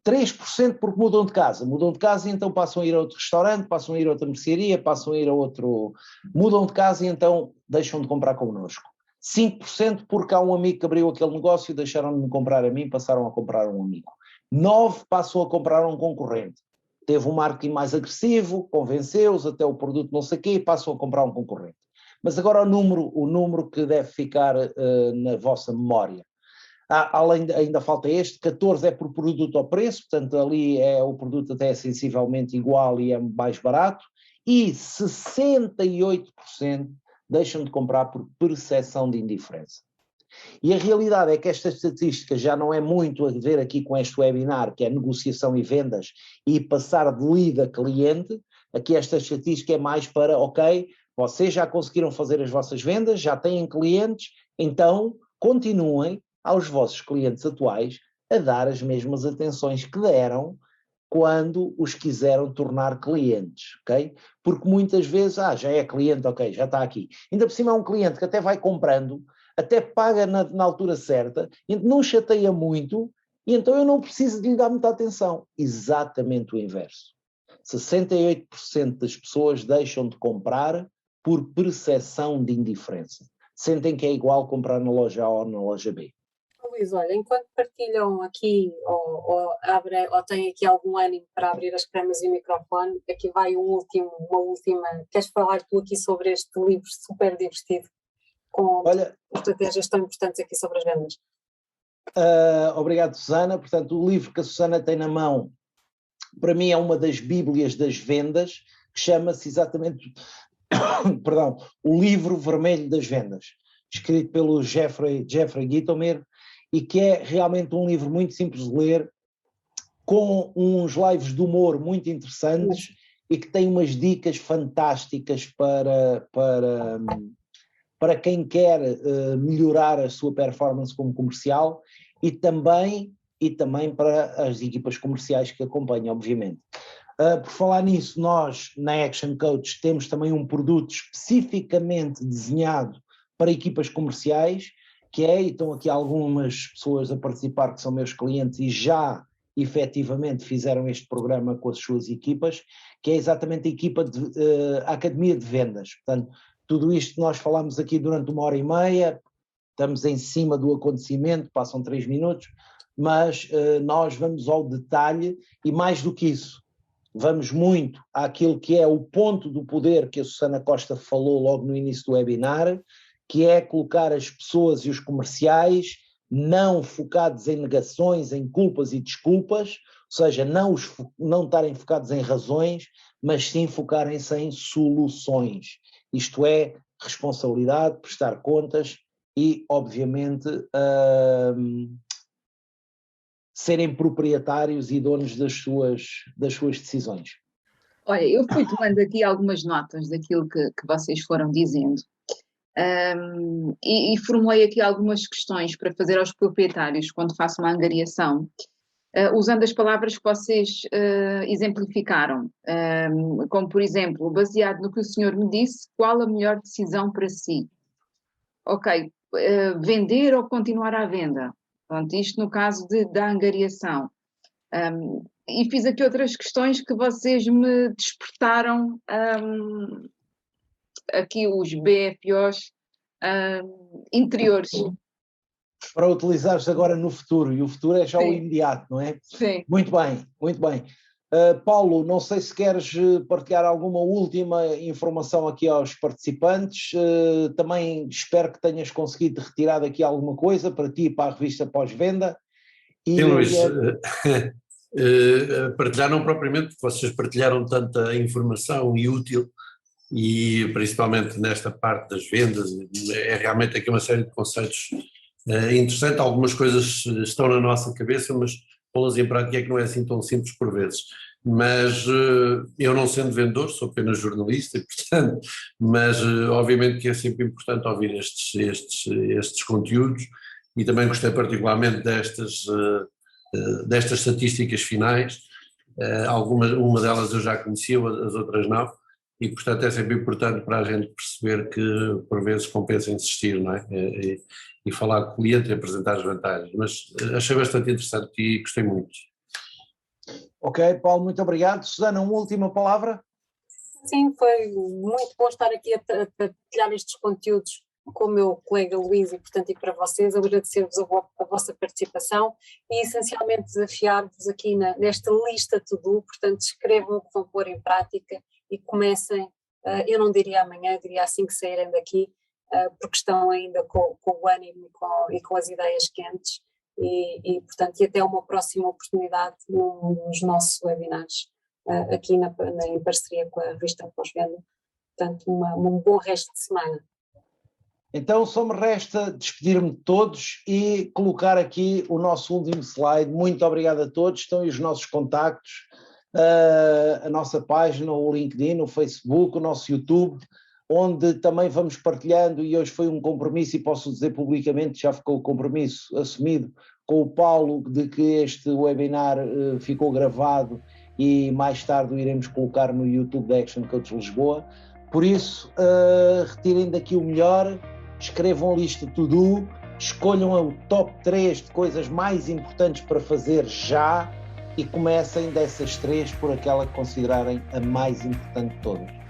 3% porque mudam de casa e então passam a ir a outro restaurante, passam a ir a outra mercearia, passam a ir a outro... Mudam de casa e então deixam de comprar connosco. 5% porque há um amigo que abriu aquele negócio e deixaram de me comprar a mim, passaram a comprar a um amigo. 9% passam a comprar a um concorrente. Teve um marketing mais agressivo, convenceu-os, até o produto não sei o quê, e passam a comprar um concorrente. Mas agora o número que deve ficar na vossa memória. Ainda falta 14 é por produto ao preço, portanto ali o produto até é sensivelmente igual e é mais barato, e 68% deixam de comprar por percepção de indiferença. E a realidade é que esta estatística já não é muito a ver aqui com este webinar, que é negociação e vendas e passar de lead a cliente. Aqui esta estatística é mais para, ok, vocês já conseguiram fazer as vossas vendas, já têm clientes, então continuem aos vossos clientes atuais a dar as mesmas atenções que deram quando os quiseram tornar clientes, ok? Porque muitas vezes, já é cliente, ok, já está aqui. Ainda por cima é um cliente que até vai comprando, até paga na altura certa, e não chateia muito, e então eu não preciso de lhe dar muita atenção. Exatamente o inverso. 68% das pessoas deixam de comprar por percepção de indiferença. Sentem que é igual comprar na loja A ou na loja B. Luís, olha, enquanto partilham aqui ou têm aqui algum ânimo para abrir as câmaras e o microfone, aqui vai uma última. Queres falar tu aqui sobre este livro super divertido, com estratégias tão importantes aqui sobre as vendas? Obrigado, Susana. Portanto, o livro que a Susana tem na mão, para mim é uma das bíblias das vendas, que chama-se exatamente, perdão, o Livro Vermelho das Vendas, escrito pelo Jeffrey Gitomer, e que é realmente um livro muito simples de ler, com uns lives de humor muito interessantes e que tem umas dicas fantásticas para quem quer melhorar a sua performance como comercial e também para as equipas comerciais que acompanham, obviamente. Por falar nisso, nós na Action Coach temos também um produto especificamente desenhado para equipas comerciais, e estão aqui algumas pessoas a participar que são meus clientes e já efetivamente fizeram este programa com as suas equipas, que é exatamente a Academia de Vendas. Portanto, tudo isto que nós falamos aqui durante 1h30, estamos em cima do acontecimento, passam 3 minutos, mas nós vamos ao detalhe e mais do que isso, vamos muito àquilo que é o ponto do poder que a Susana Costa falou logo no início do webinar, que é colocar as pessoas e os comerciais não focados em negações, em culpas e desculpas, ou seja, não estarem focados em razões, mas sim focarem-se em soluções. Isto é, responsabilidade, prestar contas e, obviamente, serem proprietários e donos das suas decisões. Olha, eu fui tomando aqui algumas notas daquilo que vocês foram dizendo. E formulei aqui algumas questões para fazer aos proprietários quando faço uma angariação, usando as palavras que vocês exemplificaram, como por exemplo, baseado no que o senhor me disse, qual a melhor decisão para si? Ok, vender ou continuar à venda? Pronto, isto no caso da angariação. E fiz aqui outras questões que vocês me despertaram, aqui os BFOs interiores. Para utilizares agora no futuro, e o futuro é já o imediato, não é? Sim. Muito bem, muito bem. Paulo, não sei se queres partilhar alguma última informação aqui aos participantes, também espero que tenhas conseguido retirar daqui alguma coisa para ti e para a revista pós-venda. Sim, Luís, partilhar não propriamente, porque vocês partilharam tanta informação e útil, e principalmente nesta parte das vendas, é realmente aqui uma série de conceitos interessantes. Algumas coisas estão na nossa cabeça, mas pô-las em prática é que não é assim tão simples por vezes. Mas eu não sendo vendedor, sou apenas jornalista, e, portanto, mas obviamente que é sempre importante ouvir estes conteúdos, e também gostei particularmente destas estatísticas finais. Uma delas eu já conhecia, as outras não. E, portanto, é sempre importante para a gente perceber que, por vezes, compensa insistir, não é? E falar com o cliente e apresentar as vantagens. Mas achei bastante interessante e gostei muito. Ok, Paulo, muito obrigado. Susana, uma última palavra? Sim, foi muito bom estar aqui a partilhar estes conteúdos com o meu colega Luís e, portanto, e para vocês, agradecer-vos a vossa participação e, essencialmente, desafiar-vos aqui nesta lista to-do. Portanto, escrevam o que vão pôr em prática e comecem, eu não diria amanhã, diria assim que saírem daqui, porque estão ainda com o ânimo e com as ideias quentes e, portanto, e até uma próxima oportunidade nos nossos webinars, aqui em parceria com a revista Pós-Venda. Portanto, um bom resto de semana. Então só me resta despedir-me de todos e colocar aqui o nosso último slide. Muito obrigado a todos, estão aí os nossos contactos, a nossa página, o LinkedIn, o Facebook, o nosso YouTube, onde também vamos partilhando, e hoje foi um compromisso, e posso dizer publicamente, já ficou o compromisso assumido com o Paulo, de que este webinar ficou gravado e mais tarde o iremos colocar no YouTube da Action Coach Lisboa. Por isso, retirem daqui o melhor, escrevam a lista to-do, escolham o top 3 de coisas mais importantes para fazer já e comecem dessas 3 por aquela que considerarem a mais importante de todas.